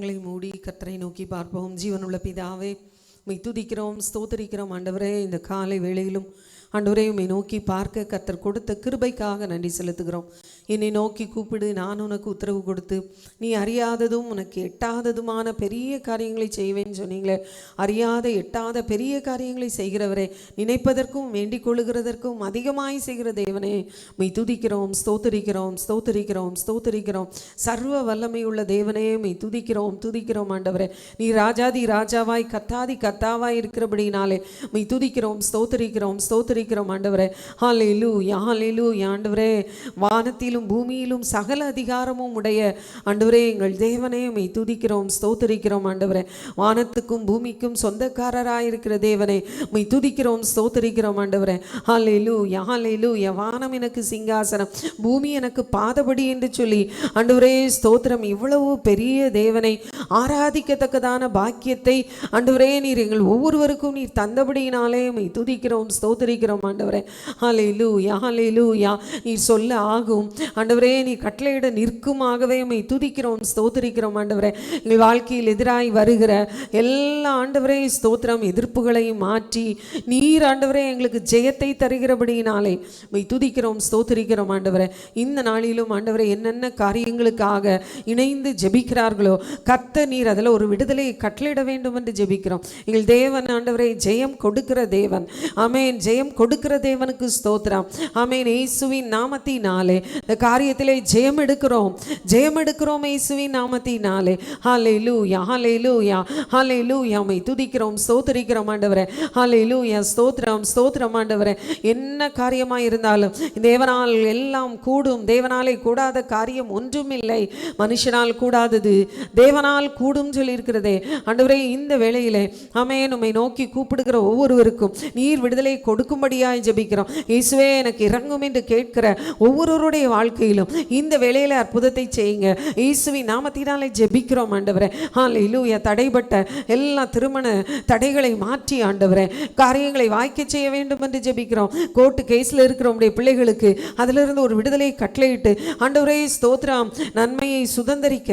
கண்களை மூடி கர்த்தரை நோக்கி பார்ப்போம். ஜீவனுள்ள பிதாவே, உம்மை துதிக்கிறோம், ஸ்தோத்தரிக்கிறோம். ஆண்டவரே, இந்த காலை வேளையிலும் ஆண்டவரே உம்மை நோக்கி பார்க்க கர்த்தர் கொடுத்த கிருபைக்காக நன்றி செலுத்துகிறோம். என்னை நோக்கி கூப்பிடு, நான் உனக்கு உத்தரவு கொடுத்து நீ அறியாததும் உனக்கு எட்டாததுமான பெரிய காரியங்களை செய்வேன்னு சொன்னீங்களே. அறியாத எட்டாத பெரிய காரியங்களை செய்கிறவரே, நினைப்பதற்கும் வேண்டிக் கொள்ளுகிறதற்கும் அதிகமாய் செய்கிற தேவனே, உம்மை துதிக்கிறோம், ஸ்தோத்தரிக்கிறோம், ஸ்தோத்தரிக்கிறோம், ஸ்தோத்தரிக்கிறோம். சர்வ வல்லமை உள்ள தேவனே, உம்மை துதிக்கிறோம், துதிக்கிறோம். ஆண்டவரே, நீ ராஜாதி ராஜாவாய் கர்த்தாதி கர்த்தாவாய் இருக்கிறபடினாலே உம்மை துதிக்கிறோம், ஸ்தோத்தரிக்கிறோம், ஸ்தோத்தரிக்கிறோம். ஆண்டவரே, ஹல்லேலூயா, ஹல்லேலூயா. ஆண்டவரே, வானத்திலும் பூமியிலும் சகல அதிகாரமும் உடைய ஆண்டவரே எங்கள் தேவனே, உம்மை துதிக்கிறோம், ஸ்தோத்தரிக்கிறோம். ஆண்டவரே, வானத்துக்கும் பூமிக்கும் சொந்தக்காரராயிருக்கிற தேவனே, உம்மை துதிக்கிறோம், ஸ்தோத்தரிக்கிறோம். ஆண்டவரே, ஹல்லேலூயா, ஹல்லேலூயா. வானம் எனக்கு சிங்காசனம், பூமி எனக்கு பாதபடி என்று சொல்லி ஆண்டவரே ஸ்தோத்திரம். இவ்வளவு பெரிய தேவனை ஆராதிக்கத்தக்கதான பாக்கியத்தை ஆண்டவரே நீர் எங்கள் ஒவ்வொருவருக்கும் நீர் தந்தபடியினாலே உம்மை துதிக்கிறோம், ஸ்தோத்தரிக்கிறோம். ஆண்டவரே, ஹல்லேலூயா, ஹல்லேலூயா. நீர் சொல்ல ஆகும் ஆண்டவரே, நீ கட்டளையிட நிற்குமாகவே உம்மை துதிக்கிறோம், ஸ்தோத்தரிக்கிறோம். ஆண்டவரே, எங்கள் வாழ்க்கையில் எதிராய் வருகிற எல்லா ஆண்டவரே ஸ்தோத்திரம் எதிர்ப்புகளையும் மாற்றி நீர் ஆண்டவரே எங்களுக்கு ஜெயத்தை தருகிறபடியினாலே உம்மை துதிக்கிறோம், ஸ்தோத்தரிக்கிறோம். ஆண்டவரே, இந்த நாளிலும் ஆண்டவரே என்னென்ன காரியங்களுக்காக இணைந்து ஜெபிக்கிறார்களோ கர்த்தர் நீர் அதில் ஒரு விடுதலையை கட்டளையிட வேண்டும் என்று ஜெபிக்கிறோம். எங்கள் தேவன் ஆண்டவரே ஜெயம் கொடுக்கிற தேவன். ஆமென். ஜெயம் கொடுக்கிற தேவனுக்கு ஸ்தோத்திரம். ஆமென். இயேசுவின் நாமத்தினாலே இந்த காரியத்திலே ஜெயம் எடுக்கிறோம், ஜெயம் எடுக்கிறோம் இயேசுவின் நாமத்தினாலே. ஹல்லேலூயா, ஹல்லேலூயா, ஹல்லேலூயா. உம்மை துதிக்கிறோம், ஸ்தோத்தரிக்கிறோம். ஆண்டவரே, ஹல்லேலூயா, ஸ்தோத்திரம், ஸ்தோத்திரம். ஆண்டவரே, என்ன காரியமாக இருந்தாலும் தேவனால் எல்லாம் கூடும், தேவனாலே கூடாத காரியம் ஒன்றும் இல்லை. மனுஷனால் கூடாதது தேவனால் கூடும் சொல்லியிருக்கிறதே. ஆண்டவரே, இந்த வேளையிலே ஆமென் உம்மை நோக்கி கூப்பிடுகிற ஒவ்வொருவருக்கும் நீர் விடுதலை கொடுக்கும்படியாய் ஜெபிக்கிறோம். இயேசுவே எனக்கு இறங்கும் என்று கேட்கிற ஒவ்வொருவருடைய வாழ்க்கையிலும் இந்த வேளையில அற்புதத்தை செய்யுங்க. இயேசுவின் நாமத்தினாலே ஜெபிக்கிறோம். ஆண்டவரே, ஹல்லேலூயா. தடைப்பட்ட எல்லா திருமண தடைகளை மாற்றி ஆண்டவரே காரியங்களை வாய்க்க செய்ய வேண்டும் என்று ஜெபிக்கிறோம். கோர்ட்டு கேஸ்ல இருக்கிற உடைய பிள்ளைகளுக்கு அதிலிருந்து ஒரு விடுதலையை கட்டளையிட்டு ஆண்டவரே ஸ்தோத்திரம் நன்மையை சுதந்தரிக்க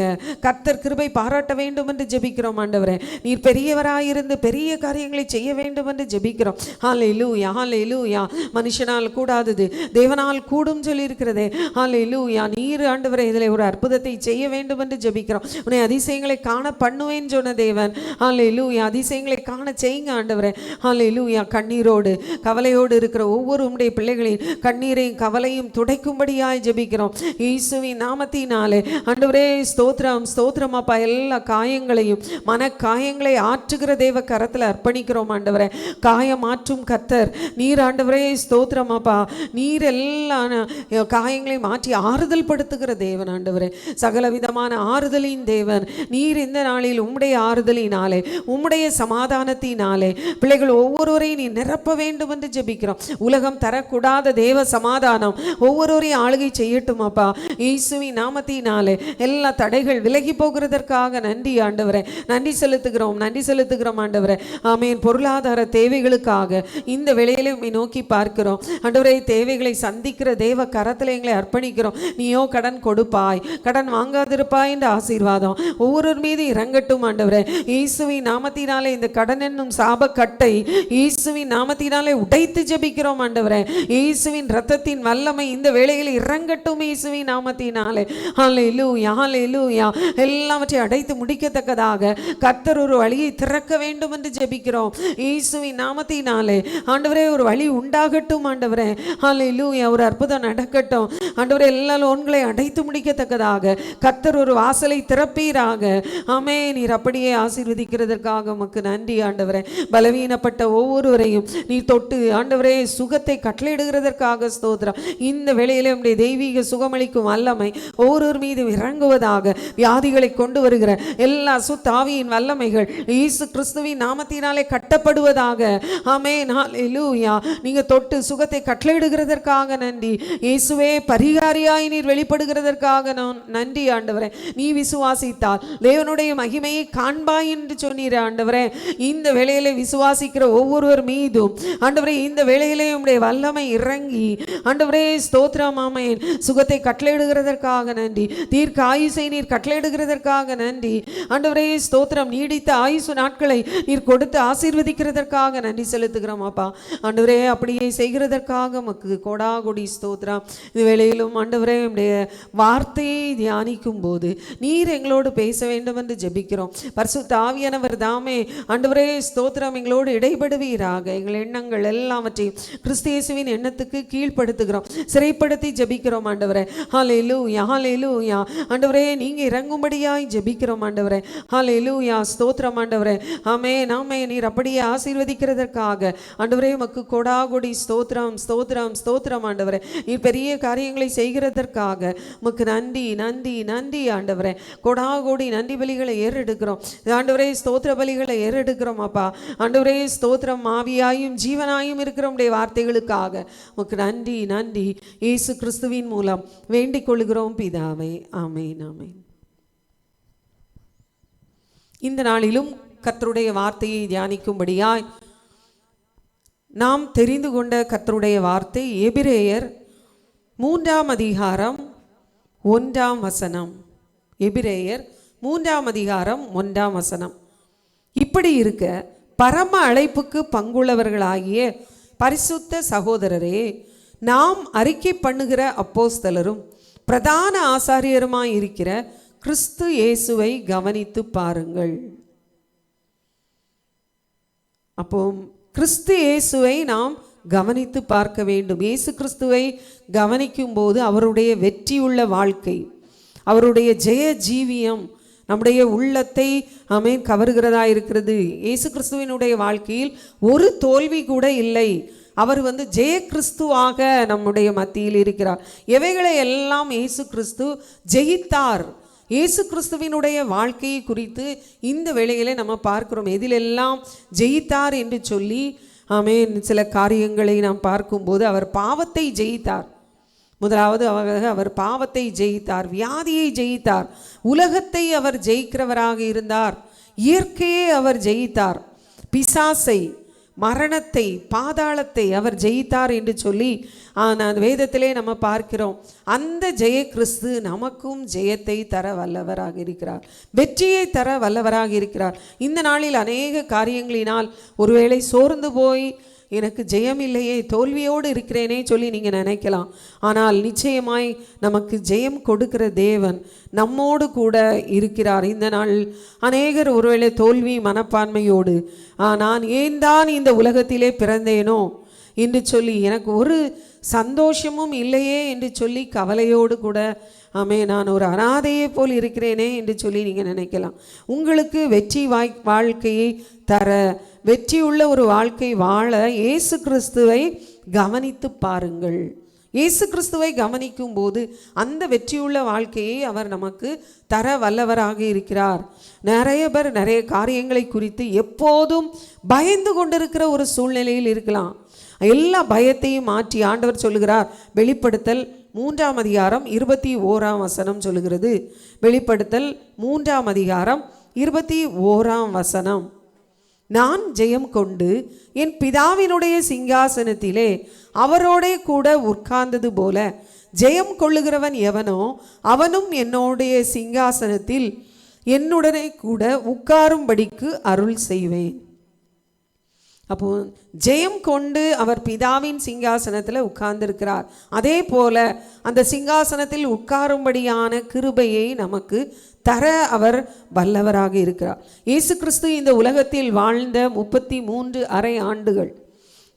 கர்த்தர் கிருபை பாராட்ட வேண்டும் என்று ஜெபிக்கிறோம். ஆண்டவரே, நீர் பெரியவராயிருந்து பெரிய காரியங்களை செய்ய வேண்டும் என்று ஜெபிக்கிறோம். ஹல்லேலூயா, ஹல்லேலூயா. மனுஷனால் கூடாதது தேவனால் கூடும் சொல்லி இருக்கிறதே. ஹல்லேலூயா. நீர் ஆண்டவரே இதில் ஒரு அற்புதத்தை செய்ய வேண்டும் என்று ஜெபிக்கிறோம். உன்னை அதிசயங்களை காண பண்ணுவேன்னு சொன்ன தேவன். ஹல்லேலூயா. அதிசயங்களை காண செய்யுங்க ஆண்டவரே. ஹல்லேலூயா. கண்ணீரோடு கவலையோடு இருக்கிற ஒவ்வொரு உம்முடைய பிள்ளைகளின் கண்ணீரையும் கவலையும் துடைக்கும்படியாய் ஜெபிக்கிறோம் இயேசுவின் நாமத்தினாலே. ஆண்டவரே ஸ்தோத்திரம், ஸ்தோத்திரம் அப்பா. எல்லா காயங்களையும் மன காயங்களை ஆற்றுகிற தேவ கரத்தில் அர்ப்பணிக்கிறோம். ஆண்டவரே, காயம் மாற்றும் கர்த்தர் நீர். ஆண்டவரே ஸ்தோத்திரம் அப்பா. நீர் எல்லா காயங்களை மாற்றி ஆறுதல் படுத்துகிற தேவன். ஆண்டவரே, சகல விதமான ஆறுதலின் தேவன் நீர். இந்த நாளில் உம்முடைய ஆறுதலினாலே உம்முடைய சமாதானத்தினாலே பிள்ளைகள் ஒவ்வொருவரையும் நீ நிரப்ப வேண்டும் என்று ஜெபிக்கிறோம். உலகம் தரக்கூடாத தேவ சமாதானம் ஒவ்வொருவரையும் ஆளுகை செய்யட்டும் அப்பா இயேசுவின் நாமத்தினாலே. எல்லா தடைகள் விலகி போகிறதற்காக நன்றி ஆண்டவரே. நன்றி செலுத்துகிறோம், நன்றி செலுத்துகிறோம் ஆண்டவரே. ஆமென். பொருளாதார தேவைகளுக்காக இந்த வேளையிலே உம்மை நோக்கி பார்க்கிறோம். ஆண்டவரே, தேவைகளை சந்திக்கிற தேவ கரத்தில் எங்களை அர்ப்பணிக்கிறோம். நீயோ கடன் கொடுப்பாய், கடன் வாங்காதிருப்பாய் என்ற ஆசீர்வாதம் ஒவ்வொருவர் மீது இறங்கட்டும் ஆண்டவரே. இயேசுவின் நாமத்தினாலே இந்த கடன் என்னும் சாபக்கட்டை இயேசுவின் நாமத்தினாலே உடைத்து ஜெபிக்கிறோம் ஆண்டவரே. இயேசுவின் இரத்தத்தின் வல்லமை இந்த வேளையில் இறங்கட்டும் இயேசுவின் நாமத்தினாலே. ஹல்லேலூயா, ஹல்லேலூயா. எல்லாவற்றையும் அடைத்து முடிக்கத்தக்கதாக கர்த்தர் ஒரு வழியை திறக்க வேண்டும் என்று ஜெபிக்கிறோம் இயேசுவின் நாமத்தினாலே. ஆண்டவரே, ஒரு வழி உண்டாகட்டும் ஆண்டவரே. ஹல்லேலூயா. ஒரு அற்புதம் நடக்கட்டும் ஆண்டவரே. எல்லா லோன்களை அடைத்து முடிக்கத்தக்கதாக கர்த்தர் ஒரு வாசலை திறப்பீராக. ஆமென். நீர் அப்படியே ஆசீர்வதிக்கிறதற்காக உமக்கு நன்றி ஆண்டவரே. பலவீனப்பட்ட ஒவ்வொருவரையும் நீர் தொட்டு ஆண்டவரே சுகத்தை கட்டளையிடுகிறதற்காக ஸ்தோத்திரம். இந்த வேளையிலே உம்முடைய தெய்வீக சுகமளிக்கும் வல்லமை ஒவ்வொருவர் மீது இறங்குவதாக. வியாதிகளை கொண்டு வருகிற எல்லா சுத்தாவியின் வல்லமைகள் இயேசு கிறிஸ்துவின் நாமத்தினாலே கட்டப்படுவதாக. ஆமென். ஹல்லேலூயா. நீங்க தொட்டு சுகத்தை கட்டளையிடுகிறதற்காக நன்றி இயேசுவே. பரிகாரம் அதிகாரியாய் நீர் வெளிப்படுகிறதற்காக நான் நன்றி ஆண்டவரே. நீ விசுவாசித்தால் தேவனுடைய மகிமையை காண்பாய் என்று சொன்னீர் ஆண்டவரே. இந்த வேளையிலே விசுவாசிக்கிற ஒவ்வொருவர் மீதும் ஆண்டவரே இந்த வேளையிலே உம்முடைய வல்லமை இறங்கி ஆண்டவரே ஸ்தோத்திரம் ஆமென். சுகத்தை கட்டளையிடுகிறதற்காக நன்றி. தீர்க்க ஆயுசை நீர் கட்டளையிடுகிறதற்காக நன்றி ஆண்டவரே ஸ்தோத்திரம். நீடித்த ஆயுசு நாட்களை நீர் கொடுத்து ஆசீர்வதிக்கிறதற்காக நன்றி செலுத்துகிறோம் அப்பா. ஆண்டவரே அப்படியே செய்கிறதற்காக உமக்கு கோடாகோடி ஸ்தோத்திரம். இந்த வேளையிலும் ஆண்டவரே உம்முடைய வார்த்தையை தியானிக்கும் போது நீர் எங்களோடு பேச வேண்டும் என்று ஜெபிக்கிறோம். பரிசுத்த ஆவியானவர் தாமே ஆண்டவரே ஸ்தோத்திரம் எங்களோடு இடைபடுவீராக. எங்கள் எண்ணங்கள் எல்லாவற்றையும் கிறிஸ்து இயேசுவின் எண்ணத்துக்கு கீழ்ப்படுத்துகிறோம், சிறைப்படுத்தி ஜெபிக்கிறோம் ஆண்டவரே. ஹல்லேலூயா ஹல்லேலூயா. ஆண்டவரே நீங்க இறங்கும்படியாய் ஜெபிக்கிறோம் ஆண்டவரே. ஹல்லேலூயா ஸ்தோத்திரம் ஆண்டவரே. ஆமென் ஆமென். நீர் அப்படியே ஆசீர்வதிக்கிறதற்காக ஆண்டவரே உமக்கு கோடாகோடி ஸ்தோத்திரம் ஸ்தோத்திரம் ஸ்தோத்திரம் ஆண்டவரே. நீர் பெரிய காரியங்களை செய்கிறதற்காக உமக்கு நன்றி நன்றி நன்றி ஆண்டவரே. கோடாகோடி நன்றி பலிகளை ஏறெடுக்கிறோம் ஆண்டவரே. ஸ்தோத்திர பலிகளை ஏறெடுக்கிறோம் அப்பா. ஆண்டவரே ஸ்தோத்திரம். ஆவியாயும் ஜீவனாயும் இருக்கிற உம்முடைய வார்த்தைகளுக்காக உமக்கு நன்றி நன்றி. இயேசு கிறிஸ்துவின் மூலம் வேண்டிக் கொள்கிறோம் பிதாவே. ஆமென் ஆமென். இந்த நாளிலும் கர்த்தருடைய வார்த்தையை தியானிக்கும்படியாய் நாம் தெரிந்து கொண்ட கர்த்தருடைய வார்த்தை எபிரேயர் 3ஆம் அதிகாரம் 1ஆம் வசனம். எபிரேயர் 3ஆம் அதிகாரம் 1ஆம் வசனம். இப்படி இருக்க பரம அழைப்புக்கு பங்குள்ளவர்களாகிய பரிசுத்த சகோதரரே, நாம் அறிக்கை பண்ணுகிற அப்போஸ்தலரும் பிரதான ஆசாரியருமாய் இருக்கிற கிறிஸ்து இயேசுவை கவனித்து பாருங்கள். அப்போ கிறிஸ்து இயேசுவை நாம் கவனித்து பார்க்க வேண்டும். இயேசு கிறிஸ்துவை கவனிக்கும் போது அவருடைய வெற்றியுள்ள வாழ்க்கை, அவருடைய ஜெய ஜீவியம் நம்முடைய உள்ளத்தை ஆமென் கவருகிறதா இருக்கிறது. இயேசு கிறிஸ்துவினுடைய வாழ்க்கையில் ஒரு தோல்வி கூட இல்லை. அவர் ஜெய கிறிஸ்துவாக நம்முடைய மத்தியில் இருக்கிறார். எவைகளை எல்லாம் இயேசு கிறிஸ்து ஜெயித்தார். இயேசு கிறிஸ்துவினுடைய வாழ்க்கையை குறித்து இந்த வேளையிலே நம்ம பார்க்கிறோம். எதிலெல்லாம் ஜெயித்தார் என்று சொல்லி ஆமென் சில காரியங்களை நாம் பார்க்கும்போது அவர் பாவத்தை ஜெயித்தார். முதலாவது அவர் பாவத்தை ஜெயித்தார், வியாதியை ஜெயித்தார், உலகத்தை அவர் ஜெயிக்கிறவராக இருந்தார், இயற்கையை அவர் ஜெயித்தார், பிசாசை, மரணத்தை, பாதாளத்தை அவர் ஜெயித்தார் என்று சொல்லி அந்த வேதத்திலே நம்ம பார்க்கிறோம். அந்த ஜெய கிறிஸ்து நமக்கும் ஜெயத்தை தர வல்லவராக இருக்கிறார், வெற்றியை தர வல்லவராக இருக்கிறார். இந்த நாளில் அநேக காரியங்களினால் ஒருவேளை சோர்ந்து போய் எனக்கு ஜெயம் இல்லையே, தோல்வியோடு இருக்கிறேனே சொல்லி நீங்கள் நினைக்கலாம். ஆனால் நிச்சயமாய் நமக்கு ஜெயம் கொடுக்கிற தேவன் நம்மோடு கூட இருக்கிறார். இந்த நாள் அநேகர் ஒருவேளை தோல்வி மனப்பான்மையோடு நான் ஏன் தான் இந்த உலகத்திலே பிறந்தேனோ என்று சொல்லி, எனக்கு ஒரு சந்தோஷமும் இல்லையே என்று சொல்லி கவலையோடு கூட நான் ஒரு அனாதையை போல் இருக்கிறேனே என்று சொல்லி நீங்கள் நினைக்கலாம். உங்களுக்கு வெற்றி வாழ்க்கையை தர, வெற்றியுள்ள ஒரு வாழ்க்கை வாழ இயேசு கிறிஸ்துவை கவனித்து பாருங்கள். இயேசு கிறிஸ்துவை கவனிக்கும் போது அந்த வெற்றியுள்ள வாழ்க்கையை அவர் நமக்கு தர வல்லவராக இருக்கிறார். நிறைய பேர் நிறைய காரியங்களை குறித்து எப்போதும் பயந்து கொண்டிருக்கிற ஒரு சூழ்நிலையில் இருக்கலாம். எல்லா பயத்தையும் மாற்றி ஆண்டவர் சொல்லுகிறார். வெளிப்படுத்தல் 3ஆம் அதிகாரம் 21ஆம் வசனம் சொல்லுகிறது. வெளிப்படுத்தல் 3ஆம் அதிகாரம் 21ஆம் வசனம். நான் ஜெயம் கொண்டு என் பிதாவினுடைய சிங்காசனத்திலே அவரோடே கூட உட்கார்ந்தது போல ஜெயம் கொள்ளுகிறவன் எவனோ அவனும் என்னுடைய சிங்காசனத்தில் என்னுடனே கூட உட்காரும்படிக்கு அருள் செய்வேன். அப்போ ஜெயம் கொண்டு அவர் பிதாவின் சிங்காசனத்தில் உட்கார்ந்திருக்கிறார். அதே போல அந்த சிங்காசனத்தில் உட்காரும்படியான கிருபையை நமக்கு தர அவர் வல்லவராக இருக்கிறார். இயேசு கிறிஸ்து இந்த உலகத்தில் வாழ்ந்த 33 அரை ஆண்டுகள்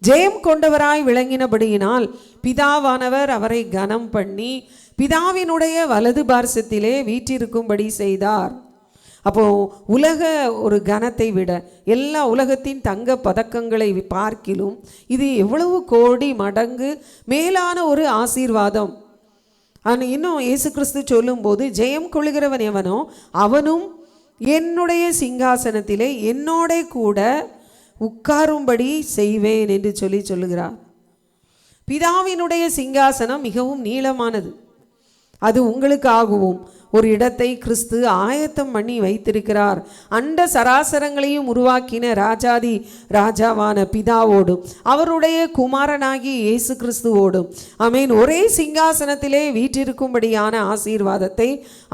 ஜெயம் கொண்டவராய் விளங்கினபடியினால் பிதாவானவர் அவரை கனம் பண்ணி பிதாவினுடைய வலது பார்சத்திலே வீற்றிருக்கும்படி செய்தார். அப்போ உலக ஒரு கனத்தை விட எல்லா உலகத்தின் தங்க பதக்கங்களை பார்க்கிலும் இது எவ்வளவு கோடி மடங்கு மேலான ஒரு ஆசீர்வாதம். இன்னும் இயேசு கிறிஸ்து சொல்லும்போது ஜெயம் கொள்கிறவன் எவனோ அவனும் என்னுடைய சிங்காசனத்திலே என்னோட கூட உட்காரும்படி செய்வேன் என்று சொல்லுகிறார். பிதாவினுடைய சிங்காசனம் மிகவும் நீளமானது. அது உங்களுக்காகவும் ஒரு இடத்தை கிறிஸ்து ஆயத்தம் பண்ணி வைத்திருக்கிறார். அண்ட சராசரங்களையும் உருவாக்கின ராஜாதி ராஜாவான பிதாவோடும் அவருடைய குமாரனாகி இயேசு கிறிஸ்துவோடும் ஆமென் ஒரே சிங்காசனத்திலே வீற்றிருக்கும்படியான ஆசீர்வாதத்தை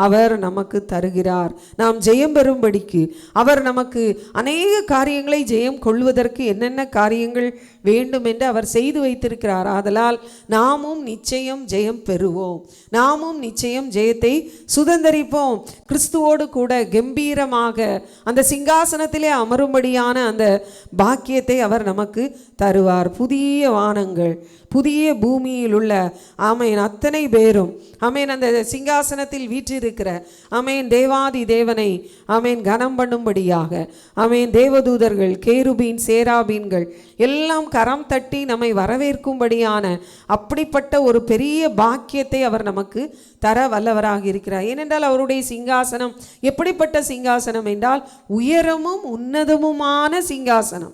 அவர் நமக்கு தருகிறார். நாம் ஜெயம் பெறும்படிக்கு அவர் நமக்கு அநேக காரியங்களை ஜெயம் கொள்வதற்கு என்னென்ன காரியங்கள் வேண்டும் என்று அவர் செய்து வைத்திருக்கிறார். ஆதலால் நாமும் நிச்சயம் ஜெயம் பெறுவோம், நாமும் நிச்சயம் ஜெயத்தை சுதந்தரிப்போம். கிறிஸ்துவோடு கூட கம்பீரமாக அந்த சிங்காசனத்திலே அமரும்படியான அந்த பாக்கியத்தை அவர் நமக்கு தருவார். புதிய வானங்கள் புதிய பூமியில் உள்ள ஆமேன் அத்தனை பேரும் ஆமேன் அந்த சிங்காசனத்தில் வீற்றிருக்கிற ஆமேன் தேவாதி தேவனை ஆமேன் கனம் பண்ணும்படியாக ஆமேன் தேவதூதர்கள் கேருபீன் சேராபீன்கள் எல்லாம் கரம் தட்டி நம்மை வரவேற்கும்படியான அப்படிப்பட்ட ஒரு பெரிய பாக்கியத்தை அவர் நமக்கு தர வல்லவராக இருக்கிறார். ஏனென்றால் அவருடைய சிங்காசனம் எப்படிப்பட்ட சிங்காசனம் என்றால் உயரமும் உன்னதமுமான சிங்காசனம்.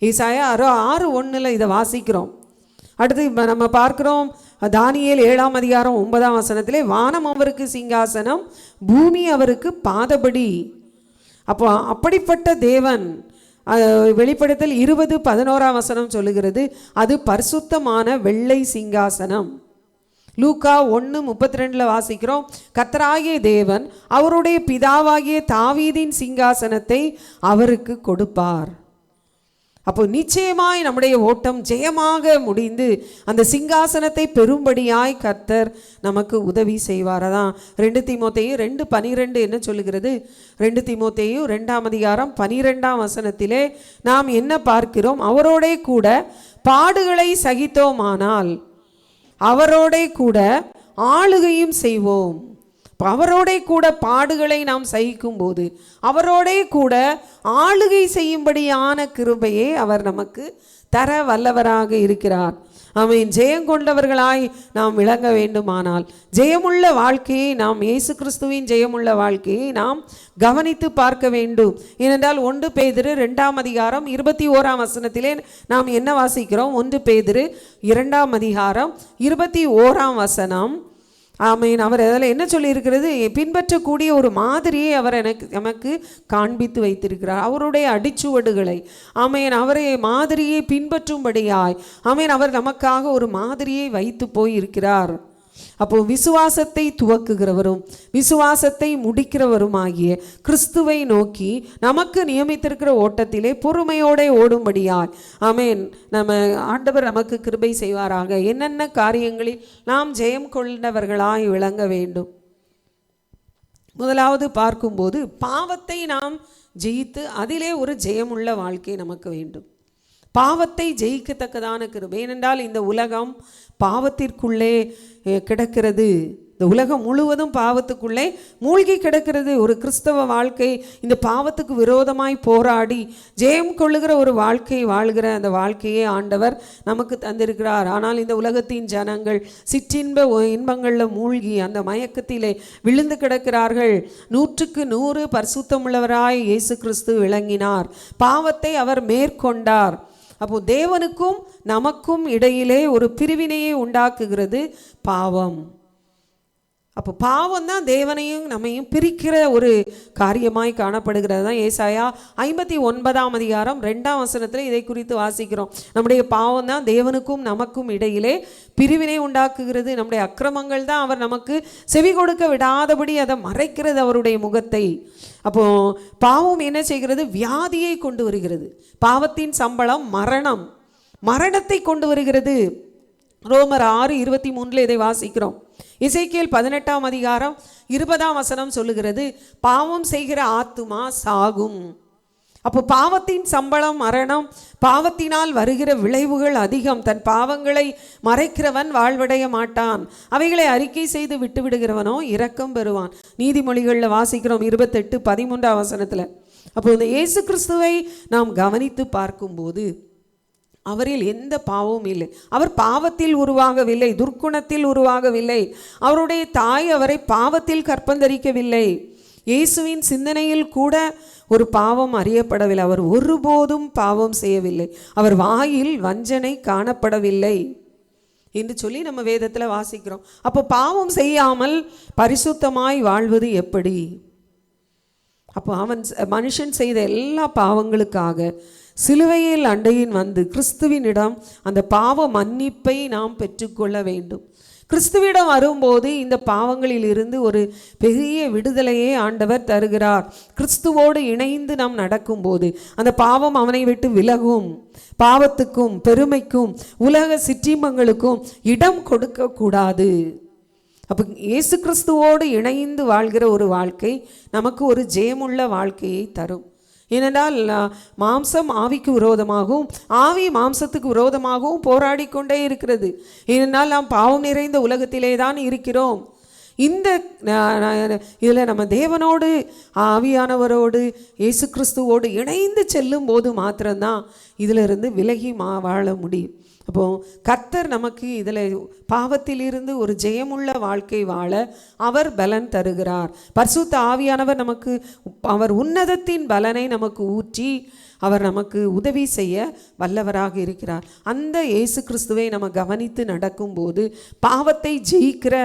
ஏசாயா 6:1 இதை வாசிக்கிறோம். அடுத்து நம்ம பார்க்கிறோம் தானியேல் 7ஆம் அதிகாரம் 9ஆம் வசனத்திலே வானம் அவருக்கு சிங்காசனம் பூமி அவருக்கு பாதபடி. அப்போ அப்படிப்பட்ட தேவன் வெளிப்படுத்தல் 20:11ஆம் வசனம் சொல்லுகிறது அது பரிசுத்தமான வெள்ளை சிங்காசனம். லூக்கா 1:32 வாசிக்கிறோம் கர்த்தராகிய தேவன் அவருடைய பிதாவாகிய தாவீதின் சிங்காசனத்தை அவருக்கு கொடுப்பார். அப்போ நிச்சயமாய் நம்முடைய ஓட்டம் ஜெயமாக முடிந்து அந்த சிங்காசனத்தை பெரும்படியாய் கர்த்தர் நமக்கு உதவி செய்வார். அதான் 2 தீமோத்தேயு 2:12 என்ன சொல்லுகிறது? 2 தீமோத்தேயு 2ஆம் அதிகாரம் 12ஆம் வசனத்திலே நாம் என்ன பார்க்கிறோம்? அவரோடே கூட பாடுகளை சகித்தோமானால் அவரோடே கூட ஆளுகையும் செய்வோம். அவரோடே கூட பாடுகளை நாம் சகிக்கும் போது அவரோடே கூட ஆளுகை செய்யும்படியான கிருபையை அவர் நமக்கு தர வல்லவராக இருக்கிறார். ஆமென். ஜெயம் கொண்டவர்களாய் நாம் விளங்க வேண்டுமானால் ஜெயமுள்ள வாழ்க்கையை நாம் இயேசு கிறிஸ்துவின் ஜெயமுள்ள வாழ்க்கையை நாம் கவனித்து பார்க்க வேண்டும். ஏனென்றால் 1 பேதுரு 2ஆம் அதிகாரம் 21ஆம் வசனத்திலே நாம் என்ன வாசிக்கிறோம்? 1 பேதுரு 2ஆம் அதிகாரம் 21ஆம் வசனம். ஆமேன். அவர் அதில் என்ன சொல்லியிருக்கிறது? பின்பற்றக்கூடிய ஒரு மாதிரியை அவர் நமக்கு காண்பித்து வைத்திருக்கிறார். அவருடைய அடிச்சுவடுகளை ஆமேன் அவரை மாதிரியை பின்பற்றும்படியாய் ஆமேன் அவர் நமக்காக ஒரு மாதிரியை வைத்து போய் இருக்கிறார். அப்போ விசுவாசத்தை துவக்குகிறவரும் விசுவாசத்தை முடிக்கிறவரும் ஆகிய கிறிஸ்துவை நோக்கி நமக்கு நியமித்திருக்கிற ஓட்டத்திலே பொறுமையோடு ஓடும்படியாய் ஆமேன் நம்ம ஆண்டவர் நமக்கு கிருபை செய்வாராக. என்னென்ன காரியங்களில் நாம் ஜெயம் கொண்டவர்களாய் விளங்க வேண்டும்? முதலாவது பார்க்கும்போது பாவத்தை நாம் ஜெயித்து அதிலே ஒரு ஜெயமுள்ள வாழ்க்கை நமக்கு வேண்டும். பாவத்தை ஜெயிக்கத்தக்கதான கிருபை. ஏனென்றால் இந்த உலகம் பாவத்திற்குள்ளே கிடக்கிறது. இந்த உலகம் முழுவதும் பாவத்துக்குள்ளே மூழ்கி கிடக்கிறது. ஒரு கிறிஸ்தவ வாழ்க்கை இந்த பாவத்துக்கு விரோதமாய் போராடி ஜெயம் கொள்ளுகிற ஒரு வாழ்க்கை வாழ்கிற அந்த வாழ்க்கையை ஆண்டவர் நமக்கு தந்திருக்கிறார். ஆனால் இந்த உலகத்தின் ஜனங்கள் சிற்றின்ப இன்பங்களில் மூழ்கி அந்த மயக்கத்திலே விழுந்து கிடக்கிறார்கள். 100க்கு 100 பரிசுத்தமுள்ளவராய் இயேசு கிறிஸ்து விளங்கினார். பாவத்தை அவர் மேற்கொண்டார். அப்போ தேவனுக்கும் நமக்கும் இடையிலே ஒரு பிரிவினையை உண்டாக்குகிறது பாவம். அப்போ பாவம் தான் தேவனையும் நம்மையும் பிரிக்கிற ஒரு காரியமாய் காணப்படுகிறது. தான் ஏசாயா 59ஆம் அதிகாரம் 2ஆம் வசனத்தில் இதை குறித்து வாசிக்கிறோம். நம்முடைய பாவம் தான் தேவனுக்கும் நமக்கும் இடையிலே பிரிவினை உண்டாக்குகிறது. நம்முடைய அக்கிரமங்கள் தான் அவர் நமக்கு செவி கொடுக்க விடாதபடி அதை மறைக்கிறது அவருடைய முகத்தை. அப்போ பாவம் என்ன செய்கிறது? வியாதியை கொண்டு வருகிறது. பாவத்தின் சம்பளம் மரணம், மரணத்தை கொண்டு வருகிறது. ரோமர் 6:23 இதை வாசிக்கிறோம். எசேக்கியேல் 18ஆம் அதிகாரம் 20ஆம் வசனம் சொல்லுகிறது பாவம் செய்கிற ஆத்துமா சாகும். அப்போ பாவத்தின் சம்பளம் மரணம், பாவத்தினால் வருகிற விளைவுகள் அதிகம். தன் பாவங்களை மறைக்கிறவன் வாழ்வடைய மாட்டான், அவைகளை அறிக்கை செய்து விட்டு விடுகிறவனோ இரக்கம் பெறுவான். நீதிமொழிகளில் வாசிக்கிறோம் 28:13ஆம் வசனத்தில். அப்போ இந்த இயேசு கிறிஸ்துவை நாம் கவனித்து பார்க்கும்போது அவரில் எந்த பாவமும் இல்லை. அவர் பாவத்தில் உருவாகவில்லை, துர்க்குணத்தில் உருவாகவில்லை. அவருடைய தாய் அவரை பாவத்தில் கற்பந்தரிக்கவில்லை. இயேசுவின் சிந்தனையில் கூட ஒரு பாவம் அறியப்படவில்லை. அவர் ஒருபோதும் பாவம் செய்யவில்லை. அவர் வாயில் வஞ்சனை காணப்படவில்லை. என்று சொல்லி நம்ம வேதத்தில் வாசிக்கிறோம். அப்போ பாவம் செய்யாமல் பரிசுத்தமாய் வாழ்வது எப்படி? அப்போ மனுஷன் செய்த எல்லா பாவங்களுக்காக சிலுவையில் அண்டையின் வந்து கிறிஸ்துவினிடம் அந்த பாவ மன்னிப்பை நாம் பெற்றுக்கொள்ள வேண்டும். கிறிஸ்துவிடம் வரும்போது இந்த பாவங்களில் இருந்து ஒரு பெரிய விடுதலையை ஆண்டவர் தருகிறார். கிறிஸ்துவோடு இணைந்து நாம் நடக்கும்போது அந்த பாவம் அவனை விட்டு விலகும். பாவத்துக்கும் பெருமைக்கும் உலக சிற்றின்பங்களுக்கும் இடம் கொடுக்கக்கூடாது. அப்போ இயேசு கிறிஸ்துவோடு இணைந்து வாழ்கிற ஒரு வாழ்க்கை நமக்கு ஒரு ஜெயமுள்ள வாழ்க்கையை தரும். ஏனென்றால் மாம்சம் ஆவிக்கு விரோதமாகவும் ஆவி மாம்சத்துக்கு விரோதமாகவும் போராடி கொண்டே இருக்கிறது. ஏனென்றால் நாம் பாவம் நிறைந்த உலகத்திலே தான் இருக்கிறோம். இந்த இதில் நம்ம தேவனோடு ஆவியானவரோடு இயேசு கிறிஸ்துவோடு இணைந்து செல்லும் போது மாத்திரம்தான் இதிலிருந்து விலகி வாழ முடியும். அப்போது கர்த்தர் நமக்கு இதில் பாவத்திலிருந்து ஒரு ஜெயமுள்ள வாழ்க்கை வாழ அவர் பலன் தருகிறார். பரிசுத்த ஆவியானவர் நமக்கு அவர் உன்னதத்தின் பலனை நமக்கு ஊற்றி அவர் நமக்கு உதவி செய்ய வல்லவராக இருக்கிறார். அந்த இயேசு கிறிஸ்துவை நம்ம கவனித்து நடக்கும்போது பாவத்தை ஜெயிக்கிற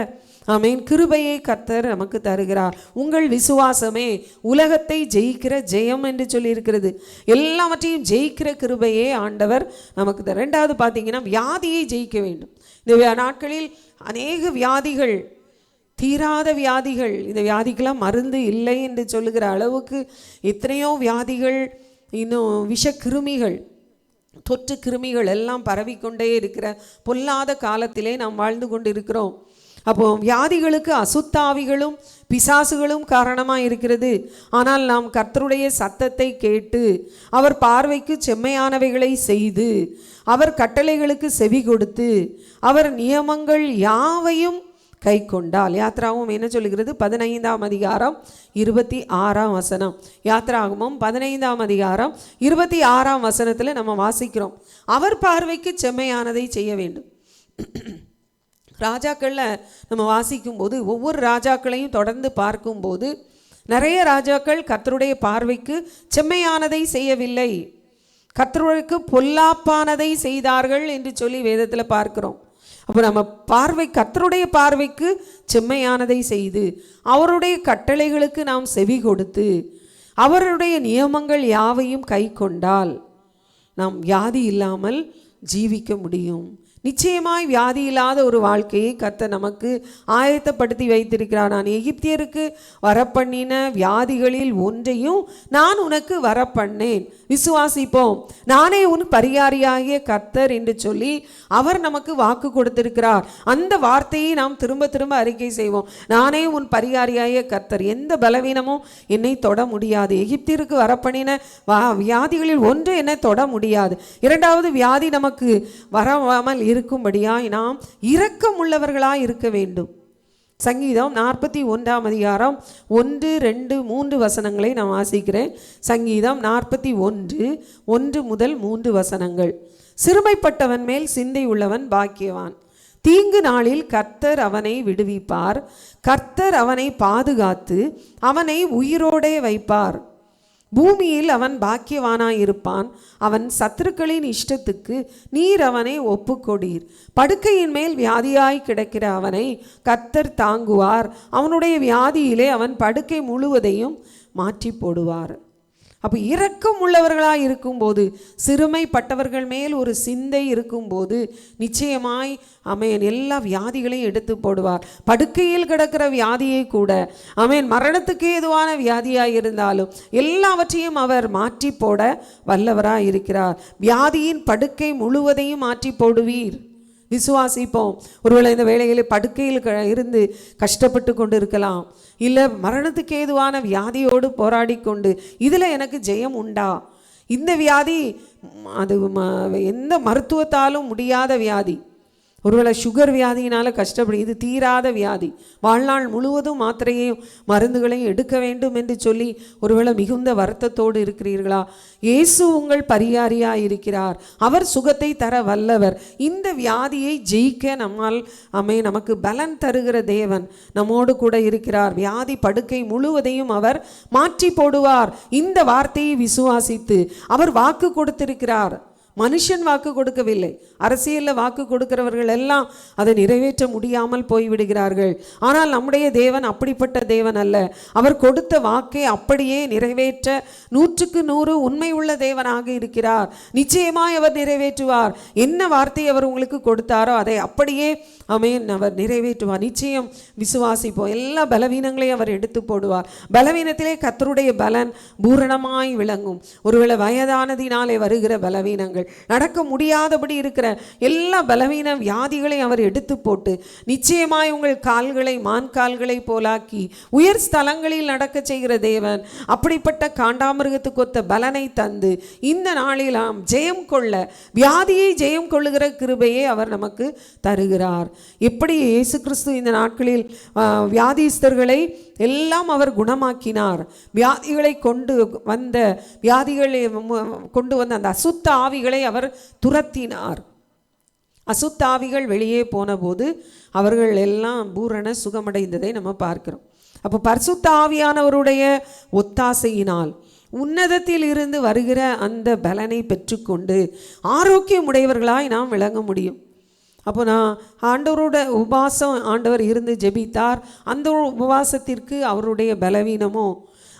ஆமென் கிருபையை கர்த்தர் நமக்கு தருகிறார். உங்கள் விசுவாசமே உலகத்தை ஜெயிக்கிற ஜெயம் என்று சொல்லியிருக்கிறது. எல்லாவற்றையும் ஜெயிக்கிற கிருபையே ஆண்டவர் நமக்கு ரெண்டாவது பார்த்தீங்கன்னா வியாதியை ஜெயிக்க வேண்டும். இந்த நாட்களில் அநேக வியாதிகள், தீராத வியாதிகள், இந்த வியாதிக்கெல்லாம் மருந்து இல்லை என்று சொல்லுகிற அளவுக்கு எத்தனையோ வியாதிகள், இன்னும் விஷக்கிருமிகள், தொற்று கிருமிகள் எல்லாம் பரவிக்கொண்டே இருக்கிற பொல்லாத காலத்திலே நாம் வாழ்ந்து கொண்டு இருக்கிறோம். அப்போ வியாதிகளுக்கு அசுத்தாவிகளும் பிசாசுகளும் காரணமாக இருக்கிறது. ஆனால் நாம் கர்த்தருடைய சத்தத்தை கேட்டு அவர் பார்வைக்கு செம்மையானவைகளை செய்து அவர் கட்டளைகளுக்கு செவி கொடுத்து அவர் நியமங்கள் யாவையும் கை கொண்டால், யாத்ராகமம் என்ன சொல்லுகிறது? 15ஆம் அதிகாரம் 26ஆம் வசனம். யாத்ராகமம் 15ஆம் அதிகாரம் 26ஆம் வசனத்தில் நம்ம வாசிக்கிறோம், அவர் பார்வைக்கு செம்மையானதை செய்ய வேண்டும். ராஜாக்களில் நம்ம வாசிக்கும்போது ஒவ்வொரு ராஜாக்களையும் தொடர்ந்து பார்க்கும்போது நிறைய ராஜாக்கள் கர்த்தருடைய பார்வைக்கு செம்மையானதை செய்யவில்லை, கர்த்தருக்கு பொல்லாப்பானதை செய்தார்கள் என்று சொல்லி வேதத்தில் பார்க்கிறோம். அப்போ நம்ம கர்த்தருடைய பார்வைக்கு செம்மையானதை செய்து அவருடைய கட்டளைகளுக்கு நாம் செவி கொடுத்து அவருடைய நியமங்கள் யாவையும் கை கொண்டால் நாம் வியாதி இல்லாமல் ஜீவிக்க முடியும். நிச்சயமாய் வியாதி இல்லாத ஒரு வாழ்க்கையை கர்த்தர் நமக்கு ஆயத்தப்படுத்தி வைத்திருக்கிறார். நான் எகிப்தியருக்கு வரப்பண்ணின வியாதிகளில் ஒன்றையும் நான் உனக்கு வரப்பண்ணேன், விசுவாசிப்போம், நானே உன் பரிகாரியாகிய கர்த்தர் என்று சொல்லி அவர் நமக்கு வாக்கு கொடுத்திருக்கிறார். அந்த வார்த்தையை நாம் திரும்ப திரும்ப அறிக்கை செய்வோம். நானே உன் பரிகாரியாகிய கர்த்தர், எந்த பலவீனமும் என்னை தொட முடியாது. எகிப்தியருக்கு வரப்பண்ணின வியாதிகளில் ஒன்று என்னை தொட முடியாது. இரண்டாவது, வியாதி நமக்கு வராமல் இருக்கும்படியாய் நாம் இரக்கம் உள்ளவர்களாய் இருக்க வேண்டும். சங்கீதம் 41ஆம் அதிகாரம் 1, 2, 3 வசனங்களை நான் வாசிக்கிறேன். சங்கீதம் 41 1 முதல் 3 வசனங்கள். சிறுமைப்பட்டவன் மேல் சிந்தை உள்ளவன் பாக்கியவான், தீங்கு நாளில் கர்த்தர் அவனை விடுவிப்பார், கர்த்தர் அவனை பாதுகாத்து அவனை உயிரோடே வைப்பார். பூமியில் அவன் பாக்கியவானாயிருப்பான், அவன் சத்துருக்களின் இஷ்டத்துக்கு நீர் அவனை ஒப்புக்கொடீர். படுக்கையின் மேல் வியாதியாய் கிடக்கிற அவனை கர்த்தர் தாங்குவார், அவனுடைய வியாதியிலே அவன் படுக்கை முழுவதையும் மாற்றி போடுவார். அப்போ இரக்கம் உள்ளவர்களாக இருக்கும்போது, சிறுமைப்பட்டவர்கள் மேல் ஒரு சிந்தை இருக்கும்போது நிச்சயமாய் ஆமென் எல்லா வியாதிகளையும் எடுத்து போடுவார். படுக்கையில் கிடக்கிற வியாதியை கூட, ஆமென் மரணத்துக்கு ஏதுவான வியாதியாக இருந்தாலும் எல்லாவற்றையும் அவர் மாற்றி போட வல்லவராக இருக்கிறார். வியாதியின் படுக்கை முழுவதையும் மாற்றி போடுவீர். விசுவாசிப்போம். ஒருவேளை இந்த வேளையில் படுக்கையில் இருந்து கஷ்டப்பட்டு கொண்டு இருக்கலாம், இல்லை மரணத்துக்கு ஏதுவான வியாதியோடு போராடி கொண்டு இதில் எனக்கு ஜெயம் உண்டா? இந்த வியாதி அது எந்த மருத்துவத்தாலும் முடியாத வியாதி. ஒருவேளை சுகர் வியாதியினால் கஷ்டப்படும், இது தீராத வியாதி, வாழ்நாள் முழுவதும் மாத்திரையும் மருந்துகளையும் எடுக்க வேண்டும் என்று சொல்லி ஒருவேளை மிகுந்த வருத்தத்தோடு இருக்கிறீர்களா? இயேசு உங்கள் பரிகாரியாக இருக்கிறார், அவர் சுகத்தை தர வல்லவர். இந்த வியாதியை ஜெயிக்க நம்மால் நமக்கு பலன் தருகிற தேவன் நம்மோடு கூட இருக்கிறார். வியாதி படுக்கை முழுவதையும் அவர் மாற்றி போடுவார். இந்த வார்த்தையை விசுவாசித்து அவர் வாக்கு கொடுத்திருக்கிறார். மனுஷன் வாக்கு கொடுக்கவில்லை. அரசியலில் வாக்கு கொடுக்கிறவர்கள் எல்லாம் அதை நிறைவேற்ற முடியாமல் போய்விடுகிறார்கள். ஆனால் நம்முடைய தேவன் அப்படிப்பட்ட தேவன் அல்ல. அவர் கொடுத்த வாக்கை அப்படியே நிறைவேற்ற 100% உண்மை உள்ள தேவனாக இருக்கிறார். நிச்சயமாய் அவர் நிறைவேற்றுவார். என்ன வார்த்தை அவர் உங்களுக்கு கொடுத்தாரோ அதை அப்படியே ஆமென் அவர் நிறைவேற்றுவார். நிச்சயம் விசுவாசிப்போம். எல்லா பலவீனங்களையும் அவர் எடுத்து போடுவார். பலவீனத்திலே கர்த்தருடைய பலன் பூரணமாய் விளங்கும். ஒருவேளை வயதானதினாலே வருகிற பலவீனங்கள், நடக்க முடியாதபடி இருக்கிற எல்லா பலவீன வியாதிகளை அவர் எடுத்து போட்டு நிச்சயமாய் உங்கள் கால்களை மான் கால்களை போலாக்கி உயர் ஸ்தலங்களில் நடக்க செய்கிற தேவன். அப்படிப்பட்ட காண்டாமிருகத்துக்கு ஒத்த பலனை தந்து இந்த நாளில் நாம் ஜெயம் கொள்ள, வியாதியை ஜெயம் கொள்ளுகிற கிருபையை அவர் நமக்கு தருகிறார். எப்படி இயேசு கிறிஸ்து இந்த நாட்களில் வியாதிஸ்தர்களை எல்லாம் அவர் குணமாக்கினார். வியாதிகளை கொண்டு வந்த அந்த அசுத்த ஆவிகளை அவர் துரத்தினார். அசுத்த ஆவிகள் வெளியே போன போது அவர்கள் எல்லாம் பூரண சுகமடைந்ததை நம்ம பார்க்கிறோம். அப்போ பரிசுத்த ஆவியானவருடைய ஒத்தாசையினால் உன்னதத்தில் இருந்து வருகிற அந்த பலனை பெற்றுக்கொண்டு ஆரோக்கியமுடையவர்களாய் நாம் விளங்க முடியும். அப்போ நான் ஆண்டவரோட உபவாசம் ஆண்டவர் இருந்து ஜெபித்தார். அந்த உபவாசத்திற்கு அவருடைய பலவீனமோ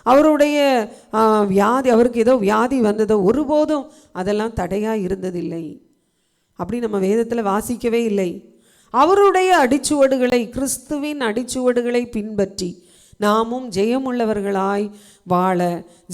அவருடைய வியாதி, அவருக்கு ஏதோ வியாதி வந்ததோ ஒருபோதும் அதெல்லாம் தடையாக இருந்ததில்லை. அப்படி நம்ம வேதத்தில் வாசிக்கவே இல்லை. அவருடைய அடிச்சுவடுகளை, கிறிஸ்துவின் அடிச்சுவடுகளை பின்பற்றி நாமும் ஜெயமுள்ளவர்களாய் வாழ,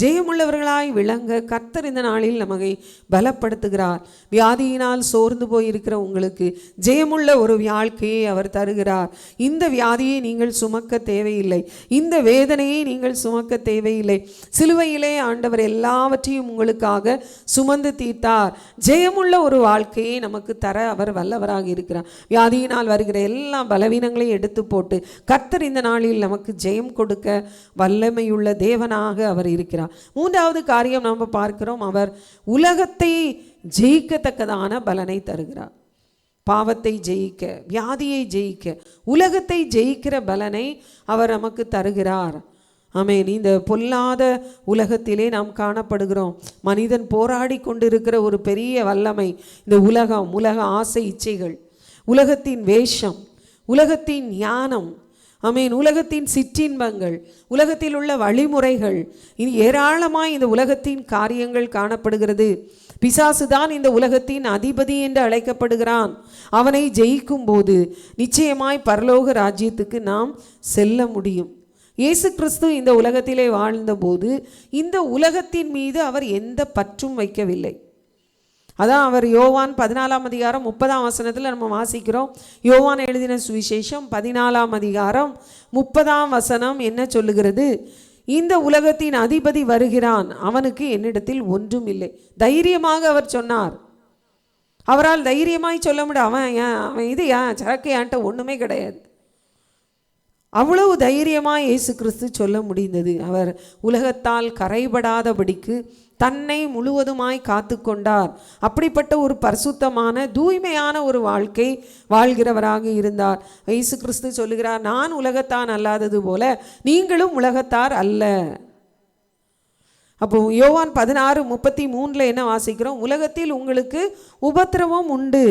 ஜெயமுள்ளவர்களாய் விளங்க கர்த்தர் இந்த நாளில் நமக்கு பலப்படுத்துகிறார். வியாதியினால் சோர்ந்து போயிருக்கிற உங்களுக்கு ஜெயமுள்ள ஒரு வாழ்க்கையை அவர் தருகிறார். இந்த வியாதியை நீங்கள் சுமக்க தேவையில்லை. இந்த வேதனையை நீங்கள் சுமக்க தேவையில்லை. சிலுவையிலே ஆண்டவர் எல்லாவற்றையும் உங்களுக்காக சுமந்து தீர்த்தார். ஜெயமுள்ள ஒரு வாழ்க்கையை நமக்கு தர அவர் வல்லவராக இருக்கிறார். வியாதியினால் வருகிற எல்லா பலவீனங்களையும் எடுத்து போட்டு கர்த்தர் இந்த நாளில் நமக்கு ஜெயம் கொடுக்க வல்லமையுள்ள தேவனாக அவர் இருக்கிறார். மூன்றாவது காரியம் நாம் பார்க்கிறோம், அவர் உலகத்தை ஜெயிக்கத்தக்கதான பலனை தருகிறார். பாவத்தை ஜெயிக்க, வியாதியை ஜெயிக்க, உலகத்தை ஜெயிக்கிற பலனை அவர் நமக்கு தருகிறார். ஆமென். இந்த பொல்லாத உலகத்திலே நாம் காணப்படுகிறோம். மனிதன் போராடி கொண்டிருக்கிற ஒரு பெரிய வல்லமை இந்த உலகம், உலக ஆசை இச்சைகள், உலகத்தின் வேஷம், உலகத்தின் ஞானம், ஆமென், உலகத்தின் சிற்றின்பங்கள், உலகத்தில் உள்ள வழிமுறைகள், இனி ஏராளமாய் இந்த உலகத்தின் காரியங்கள் காணப்படுகிறது. பிசாசுதான் இந்த உலகத்தின் அதிபதி என்று அழைக்கப்படுகிறான். அவனை ஜெயிக்கும் போது நிச்சயமாய் பரலோக ராஜ்யத்துக்கு நாம் செல்ல முடியும். இயேசு கிறிஸ்து இந்த உலகத்திலே வாழ்ந்தபோது இந்த உலகத்தின் மீது அவர் எந்த பற்றும் வைக்கவில்லை. அதான் அவர் யோவான் 14ஆம் அதிகாரம் 30ஆம் வசனத்தில் நம்ம வாசிக்கிறோம். யோவான் எழுதின சுவிசேஷம் 14ஆம் அதிகாரம் 30ஆம் வசனம் என்ன சொல்லுகிறது? இந்த உலகத்தின் அதிபதி வருகிறான், அவனுக்கு என்னிடத்தில் ஒன்றும் இல்லை. தைரியமாக அவர் சொன்னார். அவரால் தைரியமாய் சொல்ல முடியும், அவன் இது சரக்கு என்கிட்ட ஒன்றுமே கிடையாது. அவ்வளவு தைரியமாக இயேசு கிறிஸ்து சொல்ல முடிந்தது. அவர் உலகத்தால் கரைபடாதபடிக்கு தன்னை முழுவதுமாய் காத்து கொண்டார். அப்படிப்பட்ட ஒரு பரிசுத்தமான தூய்மையான ஒரு வாழ்க்கை வாழ்கிறவராக இருந்தார். இயேசு கிறிஸ்து சொல்லுகிறார், நான் உலகத்தான் அல்லாதது போல நீங்களும் உலகத்தார் அல்ல. அப்போ யோவான் 16:33 என்ன வாசிக்கிறோம்? உலகத்தில் உங்களுக்கு உபத்திரவம் உண்டு,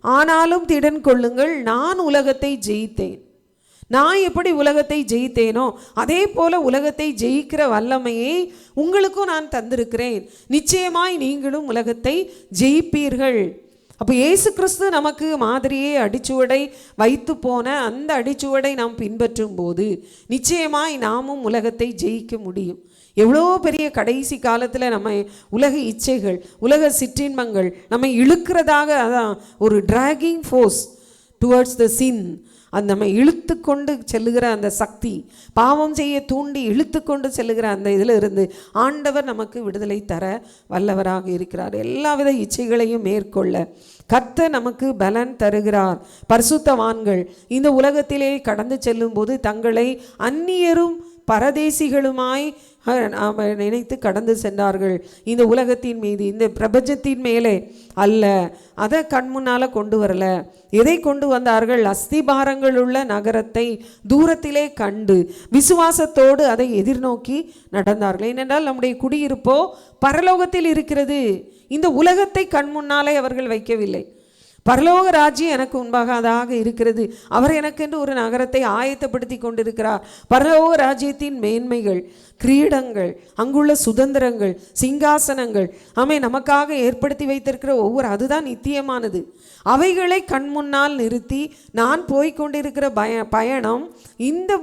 ஆனாலும் திடன் கொள்ளுங்கள், நான் உலகத்தை ஜெயித்தேன். நான் எப்படி உலகத்தை ஜெயித்தேனோ அதே போல உலகத்தை ஜெயிக்கிற வல்லமையை உங்களுக்கும் நான் தந்திருக்கிறேன். நிச்சயமாய் நீங்களும் உலகத்தை ஜெயிப்பீர்கள். அப்போ இயேசு கிறிஸ்து நமக்கு மாதிரியே அடிச்சுவடை வைத்து போன அந்த அடிச்சுவடை நாம் பின்பற்றும் போது நிச்சயமாய் நாமும் உலகத்தை ஜெயிக்க முடியும். எவ்வளோ பெரிய கடைசி காலத்தில் நம்ம உலக இச்சைகள், உலக சிற்றின்பங்கள் நம்மை இழுக்கிறதாக, அதான் ஒரு டிராகிங் ஃபோர்ஸ் டுவர்ட்ஸ் த சின், அது நம்ம இழுத்து கொண்டு செல்லுகிற அந்த சக்தி, பாவம் செய்ய தூண்டி இழுத்து கொண்டு செல்லுகிற அந்த இதில் இருந்து ஆண்டவர் நமக்கு விடுதலை தர வல்லவராக இருக்கிறார். எல்லாவித இச்சைகளையும் மேற்கொள்ள கர்த்தர் நமக்கு பலன் தருகிறார். பரிசுத்தவான்கள் இந்த உலகத்திலே கடந்து செல்லும் போது தங்களை அந்நியரும் பரதேசிகளுமாய் நினைத்து கடந்து சென்றார்கள். இந்த உலகத்தின் மீது, இந்த பிரபஞ்சத்தின் மேலே அல்ல. அதை கண் முன்னால் கொண்டு வரல. எதை கொண்டு வந்தார்கள்? அஸ்திபாரங்கள் உள்ள நகரத்தை தூரத்திலே கண்டு விசுவாசத்தோடு அதை எதிர்நோக்கி நடந்தார்கள். ஏனென்றால் நம்முடைய குடியிருப்போ பரலோகத்தில் இருக்கிறது. இந்த உலகத்தை கண் முன்னாலே அவர்கள் வைக்கவில்லை. பரலோக ராஜ்யம் எனக்கு முன்பாக இருக்கிறது. அவர் எனக்கென்று ஒரு நகரத்தை ஆயத்தப்படுத்தி கொண்டிருக்கிறார். பரலோக ராஜ்யத்தின் மேன்மைகள், கிரீடங்கள், அங்குள்ள சுதந்திரங்கள், சிங்காசனங்கள், நமக்காக ஏற்படுத்தி வைத்திருக்கிற அதுதான் நித்தியமானது. அவைகளை கண் முன்னால் நிறுத்தி நான் போய்கொண்டிருக்கிற பயணம் இந்த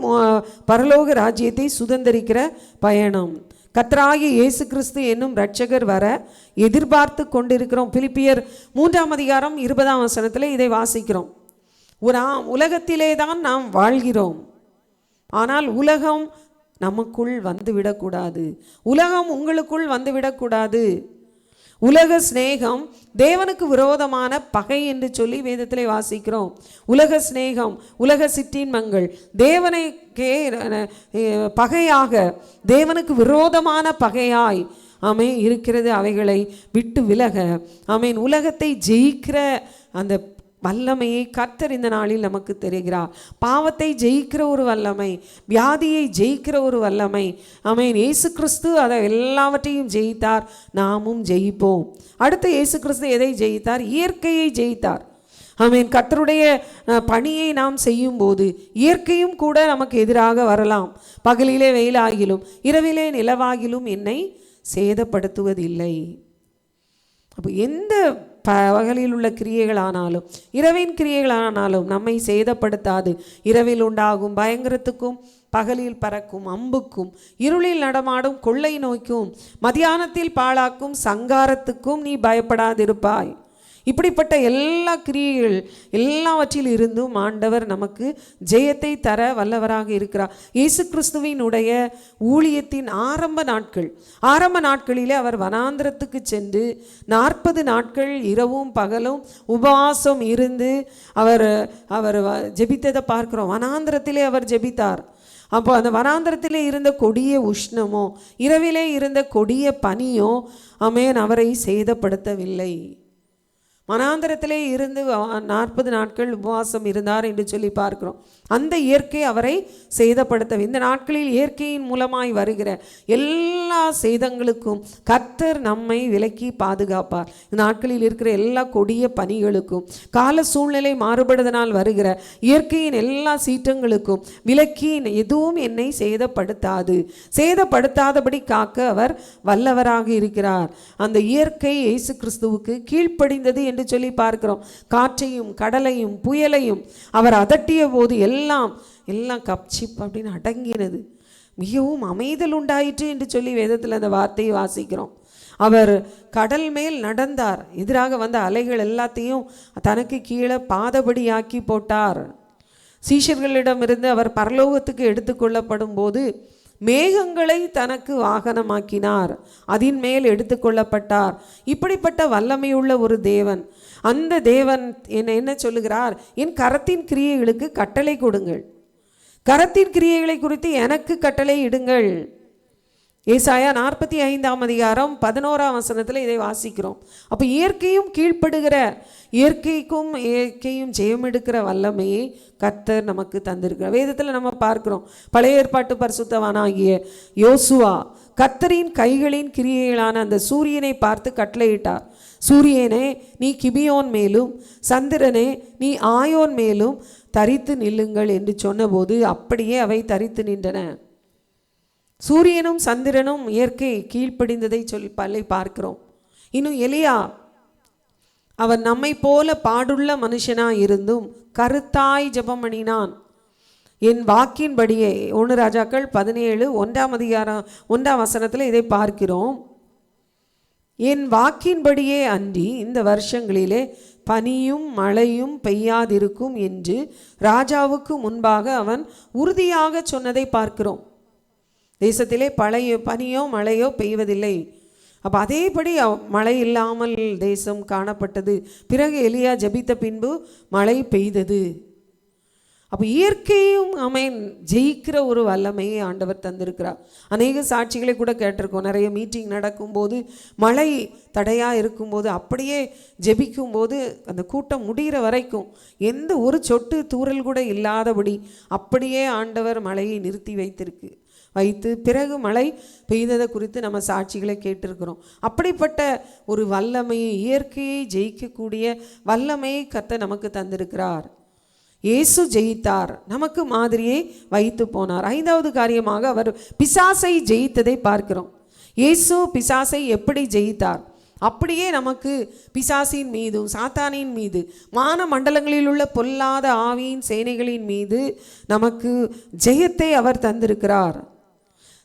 பரலோக ராஜ்யத்தை சுதந்திரிக்கிற பயணம். கர்த்தராகிய இயேசு கிறிஸ்து என்னும் இரட்சகர் வர எதிர்பார்த்து கொண்டிருக்கிறோம். பிலிப்பியர் 3:20 இதை வாசிக்கிறோம். உலகத்திலே தான் நாம் வாழ்கிறோம். ஆனால் உலகம் நமக்குள் வந்துவிடக்கூடாது. உலகம் உங்களுக்குள் வந்துவிடக்கூடாது. உலக சிநேகம் தேவனுக்கு விரோதமான பகை என்று சொல்லி வேதத்திலே வாசிக்கிறோம். உலக சிநேகம், உலக சிற்றின்பங்கள் தேவனுக்கே பகையாக, தேவனுக்கு விரோதமான பகையாய் இருக்கிறது. அவைகளை விட்டு விலக உலகத்தை ஜெயிக்கிற அந்த வல்லமையை கர்த்தர் இந்த நாளில் நமக்கு தெரிகிறார். பாவத்தை ஜெயிக்கிற ஒரு வல்லமை, வியாதியை ஜெயிக்கிற ஒரு வல்லமை. இயேசு கிறிஸ்து அதை எல்லாவற்றையும் ஜெயித்தார். நாமும் ஜெயிப்போம். அடுத்து இயேசு கிறிஸ்து எதை ஜெயித்தார்? இயற்கையை ஜெயித்தார். கர்த்தருடைய பணியை நாம் செய்யும் போது இயற்கையும் கூட நமக்கு எதிராக வரலாம். பகலிலே வெயிலாகிலும் இரவிலே நிலவாகிலும் என்னை சேதப்படுத்துவதில்லை. அப்போ எந்த பகலில் உள்ள கிரியைகளானாலும் இரவின் கிரியைகளானாலும் நம்மை சேதப்படுத்தாது. இரவில் உண்டாகும் பயங்கரத்துக்கும், பகலில் பறக்கும் அம்புக்கும், இருளில் நடமாடும் கொள்ளை நோய்க்கும், மத்தியானத்தில் பாழாக்கும் சங்காரத்துக்கும் நீ பயப்படாதிருப்பாய். இப்படிப்பட்ட எல்லா கிரியைகள் எல்லாவற்றில் இருந்தும் ஆண்டவர் நமக்கு ஜெயத்தை தர வல்லவராக இருக்கிறார். இயேசு கிறிஸ்துவினுடைய ஊழியத்தின் ஆரம்ப நாட்களிலே அவர் வனாந்திரத்துக்கு சென்று 40 நாட்கள் இரவும் பகலும் உபவாசம் இருந்து அவர் ஜெபித்ததை பார்க்கிறோம். வனாந்திரத்திலே அவர் ஜெபித்தார். அப்போ அந்த வனாந்திரத்திலே இருந்த கொடிய உஷ்ணமோ, இரவிலே இருந்த கொடிய பனியோ அவரை சேதப்படுத்தவில்லை. வனாந்திரத்திலே இருந்து 40 நாட்கள் உபவாசம் இருந்தார் என்று சொல்லி பார்க்கிறோம். அந்த இயற்கை அவரை சேதப்படுத்த, இந்த நாட்களில் இயற்கையின் மூலமாய் வருகிற எல்லா சேதங்களுக்கும் கர்த்தர் நம்மை விலக்கி பாதுகாப்பார். இந்த நாட்களில் இருக்கிற எல்லா கொடிய பனிகளுக்கும், கால சூழ்நிலை மாறுபடுவதனால் வருகிற இயற்கையின் எல்லா சீற்றங்களுக்கும் விலக்கி எதுவும் என்னை சேதப்படுத்தாதபடி காக்க அவர் வல்லவராக இருக்கிறார். அந்த இயற்கை இயேசு கிறிஸ்துவுக்கு கீழ்ப்படிந்தது என்று சொல்லி பார்க்கிறோம். காற்றையும் கடலையும் புயலையும் அவர் அதட்டிய போது எல்லாம் கப்சிப் அப்படின்னு அடங்கினது. மிகவும் அமைதல் உண்டாயிற்று என்று சொல்லி வேதத்தில் அந்த வார்த்தையை வாசிக்கிறோம். அவர் கடல் மேல் நடந்தார். எதிராக வந்த அலைகள் எல்லாத்தையும் தனக்கு கீழே பாதபடியாக்கி போட்டார். சீஷர்களிடமிருந்து அவர் பரலோகத்துக்கு எடுத்துக்கொள்ளப்படும் போது மேகங்களை தனக்கு வாகனமாக்கினார். அதின் மேல் எடுத்துக்கொள்ளப்பட்டார். இப்படிப்பட்ட வல்லமையுள்ள ஒரு தேவன், அந்த தேவன் என்ன சொல்லுகிறார்? என் கரத்தின் கிரியைகளுக்கு கட்டளை கொடுங்கள், கரத்தின் கிரியைகளை குறித்து எனக்கு கட்டளை இடுங்கள். ஏசாயா 45:11 இதை வாசிக்கிறோம். அப்போ இயற்கையும் கீழ்ப்படுகிற, இயற்கையும் ஜெயம் எடுக்கிற வல்லமையை கர்த்தர் நமக்கு தந்திருக்கிறார். வேதத்தில் நம்ம பார்க்கிறோம், பழைய ஏற்பாட்டு பரிசுத்தவானாகிய யோசுவா கர்த்தரின் கைகளின் கிரியைகளான அந்த சூரியனை பார்த்து கட்டளையிட்டார். சூரியனே நீ கிபியோன் மேலும், சந்திரனே நீ ஆயோன் மேலும் தரித்து நில்லுங்கள் என்று சொன்னபோது அப்படியே அவை தரித்து நின்றன. சூரியனும் சந்திரனும் இயற்கை கீழ்ப்படிந்ததை சொல்லி பார்க்கிறோம். இன்னும் எலியா, அவன் நம்மை போல பாடுள்ள மனுஷனாய் இருந்தும் கருத்தாய் ஜெபம் பண்ணினான். என் வாக்கின்படியே 1 ராஜாக்கள் 17:1 இதை பார்க்கிறோம். என் வாக்கின்படியே அன்றி இந்த வருஷங்களிலே பனியும் மழையும் பெய்யாதிருக்கும் என்று ராஜாவுக்கு முன்பாக அவன் உறுதியாக சொன்னதை பார்க்கிறோம். தேசத்திலே பனியோ மழையோ பெய்வதில்லை. அப்போ அதேபடி மழை இல்லாமல் தேசம் காணப்பட்டது. பிறகு எலியா ஜெபித்த பின்பு மழை பெய்தது. அப்போ இயற்கையும் ஜெயிக்கிற ஒரு வல்லமையை ஆண்டவர் தந்திருக்கிறார். அநேக சாட்சிகளை கூட கேட்டிருக்கோம். நிறைய மீட்டிங் நடக்கும்போது மழை தடையாக இருக்கும்போது அப்படியே ஜெபிக்கும்போது அந்த கூட்டம் முடிகிற வரைக்கும் எந்த ஒரு சொட்டு தூறல் கூட இல்லாதபடி அப்படியே ஆண்டவர் மழையை நிறுத்தி வைத்து பிறகு மழை பெய்ததை குறித்து நம்ம சாட்சிகளை கேட்டிருக்கிறோம். அப்படிப்பட்ட ஒரு வல்லமையை, இயற்கையை ஜெயிக்கக்கூடிய வல்லமையை கர்த்தர் நமக்கு தந்திருக்கிறார். இயேசு ஜெயித்தார், நமக்கு மாதிரியை வைத்து போனார். 5வது காரியமாக அவர் பிசாசை ஜெயித்ததை பார்க்கிறோம். இயேசு பிசாசை எப்படி ஜெயித்தார், அப்படியே நமக்கு பிசாசின் மீதும் சாத்தானின் மீது மான மண்டலங்களில் உள்ள பொல்லாத ஆவியின் சேனைகளின் மீது நமக்கு ஜெயத்தை அவர் தந்திருக்கிறார்.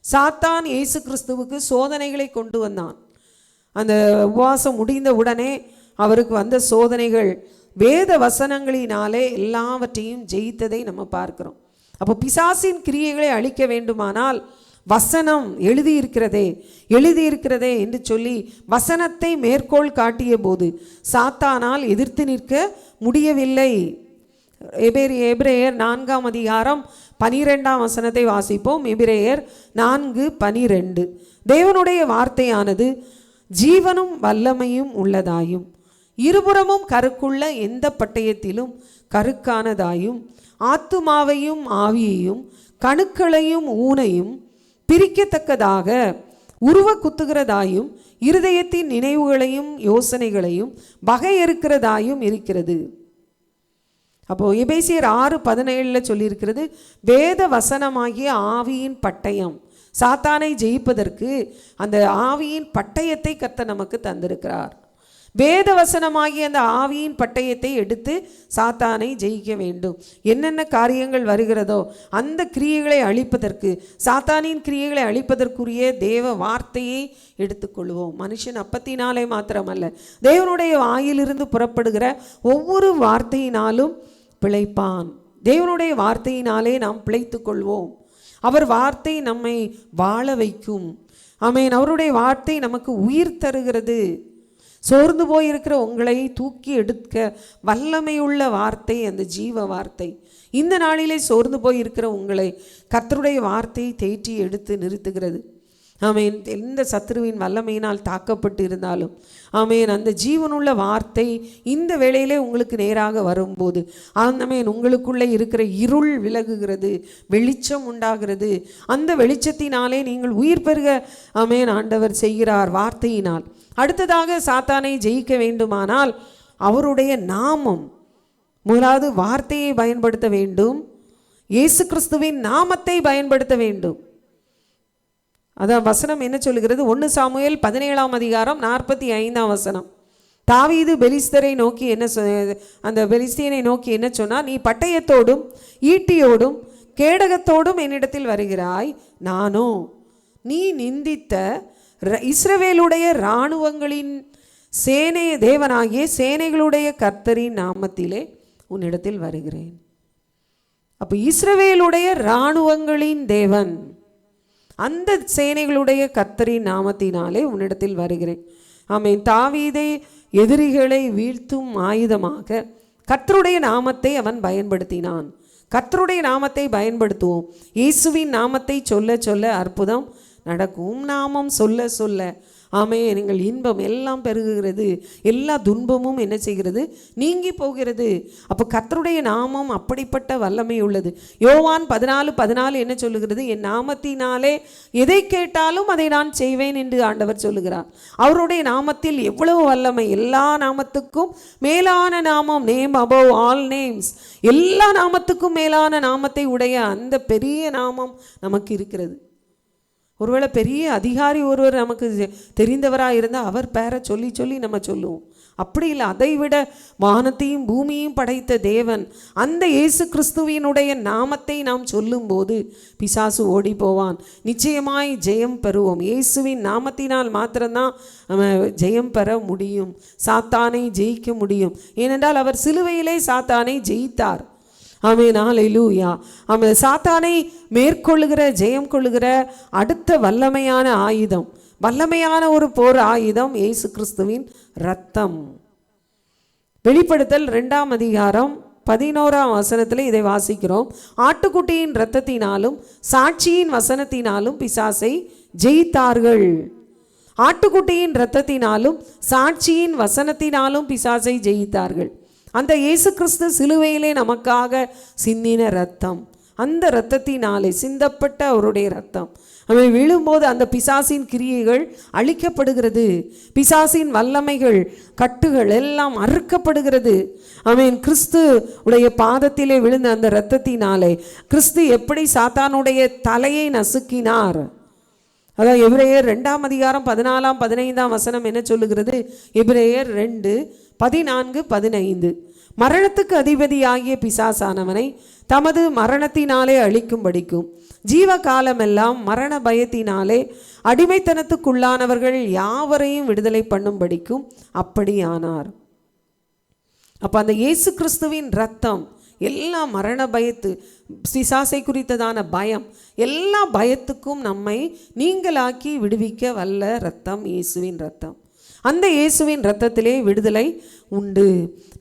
சாத்தான் இயேசு கிறிஸ்துவுக்கு சோதனைகளை கொண்டு வந்தான். அந்த உபவாசம் முடிந்த உடனே அவருக்கு வந்த சோதனைகள் வேத வசனங்களினாலே எல்லாவற்றையும் ஜெயித்ததை நம்ம பார்க்கிறோம். அப்போ பிசாசின் கிரியைகளை அழிக்க வேண்டுமானால் வசனம் எழுதியிருக்கிறதே என்று சொல்லி வசனத்தை மேற்கோள் காட்டிய போது சாத்தானால் எதிர்த்து நிற்க முடியவில்லை. எபிரேயர் 4ஆம் அதிகாரம் 12ஆம் வசனத்தை வாசிப்போம். எபிரேயர் 4:12. தேவனுடைய வார்த்தையானது ஜீவனும் வல்லமையும் உள்ளதாயும் இருபுறமும் கருக்குள்ள எந்த பட்டயத்திலும் கருக்கானதாயும் ஆத்துமாவையும் ஆவியையும் கணுக்களையும் ஊனையும் பிரிக்கத்தக்கதாக உருவ குத்துகிறதாயும் இருதயத்தின் நினைவுகளையும் யோசனைகளையும் வகையறுக்கிறதாயும் இருக்கிறது. அப்போ எபேசியர் 6:17 சொல்லியிருக்கிறது, வேத வசனமாகிய ஆவியின் பட்டயம். சாத்தானை ஜெயிப்பதற்கு அந்த ஆவியின் பட்டயத்தை கர்த்தர் நமக்கு தந்திருக்கிறார். வேத வசனமாகிய அந்த ஆவியின் பட்டயத்தை எடுத்து சாத்தானை ஜெயிக்க வேண்டும். என்னென்ன காரியங்கள் வருகிறதோ அந்த கிரியைகளை அழிப்பதற்கு, சாத்தானின் கிரியைகளை அழிப்பதற்குரிய தேவ வார்த்தையை எடுத்துக்கொள்வோம். மனுஷன் அப்பத்தினாலே மாத்திரமல்ல, தேவனுடைய வாயிலிருந்து புறப்படுகிற ஒவ்வொரு வார்த்தையினாலும் பிழைப்பான். தேவனுடைய வார்த்தையினாலே நாம் பிழைத்து கொள்வோம். அவர் வார்த்தை நம்மை வாழ வைக்கும். ஆமென். அவருடைய வார்த்தை நமக்கு உயிர் தருகிறது. சோர்ந்து போயிருக்கிற உங்களை தூக்கி எடுக்க வல்லமையுள்ள வார்த்தை அந்த ஜீவ வார்த்தை. இந்த நாளிலே சோர்ந்து போயிருக்கிற உங்களை கர்த்தருடைய வார்த்தை தேற்றி எடுத்து நிறுத்துகிறது. ஆமேன். எந்த சத்துருவின் வல்லமையினால் தாக்கப்பட்டு இருந்தாலும் ஆமேன், அந்த ஜீவனுள்ள வார்த்தை இந்த வேளையிலே உங்களுக்கு நேராக வரும்போது ஆமேன், உங்களுக்குள்ளே இருக்கிற இருள் விலகுகிறது, வெளிச்சம் உண்டாகிறது. அந்த வெளிச்சத்தினாலே நீங்கள் உயிர் பெறுக ஆமேன் ஆண்டவர் செய்கிறார் வார்த்தையினால். அடுத்ததாக சாத்தானை ஜெயிக்க வேண்டுமானால் அவருடைய நாமம், முதலாவது வார்த்தையை பயன்படுத்த வேண்டும், இயேசு கிறிஸ்துவின் நாமத்தை பயன்படுத்த வேண்டும். அதான் வசனம் என்ன சொல்லுகிறது? 1 சாமுவேல் 17ஆம் அதிகாரம் 45ஆம் வசனம். தாவீது பெலிஸ்தரை நோக்கி அந்த பெலிஸ்தியனை நோக்கி என்ன சொன்னார்? நீ பட்டயத்தோடும் ஈட்டியோடும் கேடகத்தோடும் என்னிடத்தில் வருகிறாய், நானோ நீ நிந்தித்த இஸ்ரவேலுடைய இராணுவங்களின் தேவனாகிய சேனைகளுடைய கர்த்தரின் நாமத்திலே உன்னிடத்தில் வருகிறேன். அப்போ இஸ்ரவேலுடைய இராணுவங்களின் தேவன், அந்த சேனைகளுடைய கர்த்தரின் நாமத்தினாலே உன்னிடத்தில் வருகிறேன். ஆமென். தாவீதை எதிரிகளை வீழ்த்தும் ஆயுதமாக கர்த்தருடைய நாமத்தை அவன் பயன்படுத்தினான். கர்த்தருடைய நாமத்தை பயன்படுத்துவோம். இயேசுவின் நாமத்தை சொல்ல சொல்ல அற்புதம் நடக்கும். நாமம் சொல்ல சொல்ல ஆமென், நீங்கள் இன்பம் எல்லாம் பெருகுகிறது, எல்லா துன்பமும் என்ன செய்கிறது? நீங்கி போகிறது. அப்போ கர்த்தருடைய நாமம் அப்படிப்பட்ட வல்லமை உள்ளது. யோவான் 14:14 என்ன சொல்லுகிறது? என் நாமத்தினாலே எதை கேட்டாலும் அதை நான் செய்வேன் என்று ஆண்டவர் சொல்லுகிறார். அவருடைய நாமத்தில் எவ்வளவு வல்லமை! எல்லா நாமத்துக்கும் மேலான நாமம், நேம் அபவ் ஆல் நேம்ஸ், எல்லா நாமத்துக்கும் மேலான நாமத்தை உடைய அந்த பெரிய நாமம் நமக்கு இருக்கிறது. ஒருவேளை பெரிய அதிகாரி ஒருவர் நமக்கு தெரிந்தவராக இருந்தால் அவர் பேரை சொல்லி சொல்லி நம்ம சொல்லுவோம். அப்படி இல்லை, அதை விட வானத்தையும் பூமியையும் படைத்த தேவன் அந்த இயேசு கிறிஸ்துவினுடைய நாமத்தை நாம் சொல்லும்போது பிசாசு ஓடி போவான். நிச்சயமாய் ஜெயம் பெறுவோம். இயேசுவின் நாமத்தினால் மாத்திரம்தான் ஜெயம் பெற முடியும், சாத்தானை ஜெயிக்க முடியும். ஏனென்றால் அவர் சிலுவையிலே சாத்தானை ஜெயித்தார். ஆமென், ஹல்லேலூயா. ஆமென். சாத்தானை மேற்கொள்ளுகிற, ஜெயம் கொள்ளுகிற அடுத்த வல்லமையான ஆயுதம், வல்லமையான ஒரு போர் ஆயுதம் இயேசு கிறிஸ்துவின் இரத்தம். வெளிப்படுத்தல் 2ஆம் அதிகாரம் 11ஆம் வசனத்தில் இதை வாசிக்கிறோம். ஆட்டுக்குட்டியின் இரத்தத்தினாலும் சாட்சியின் வசனத்தினாலும் பிசாசை ஜெயித்தார்கள். ஆட்டுக்குட்டியின் இரத்தத்தினாலும் சாட்சியின் வசனத்தினாலும் பிசாசை ஜெயித்தார்கள். அந்த இயேசு கிறிஸ்து சிலுவையிலே நமக்காக சிந்தின இரத்தம், அந்த இரத்தத்தினாலே சிந்தப்பட்ட அவருடைய இரத்தம் அவன் விழும்போது அந்த பிசாசின் கிரியைகள் அழிக்கப்படுகிறது. பிசாசின் வல்லமைகள், கட்டுகள் எல்லாம் அறுக்கப்படுகிறது. அவன் கிறிஸ்து உடைய பாதத்திலே விழுந்த அந்த இரத்தத்தினாலே கிறிஸ்து எப்படி சாத்தானுடைய தலையை நசுக்கினார். அதான் எபிரேயர் 2ஆம் அதிகாரம் 14, 15 வசனம் என்ன சொல்லுகிறது? எபிரேயர் 2, 14, 15. மரணத்துக்கு அதிபதியாகிய பிசாசானவனை தமது மரணத்தினாலே அழிக்கும்படிக்கும் ஜீவகாலமெல்லாம் மரண பயத்தினாலே அடிமைத்தனத்துக்குள்ளானவர்கள் யாவரையும் விடுதலை பண்ணும்படிக்கும் அப்படியானார். அப்போ அந்த இயேசு கிறிஸ்துவின் இரத்தம் எல்லா மரண பயத்து, பிசாசை குறித்ததான பயம், எல்லா பயத்துக்கும் நம்மை நீங்களாக்கி விடுவிக்க வல்ல இரத்தம் இயேசுவின் இரத்தம். அந்த இயேசுவின் இரத்தத்திலே விடுதலை உண்டு.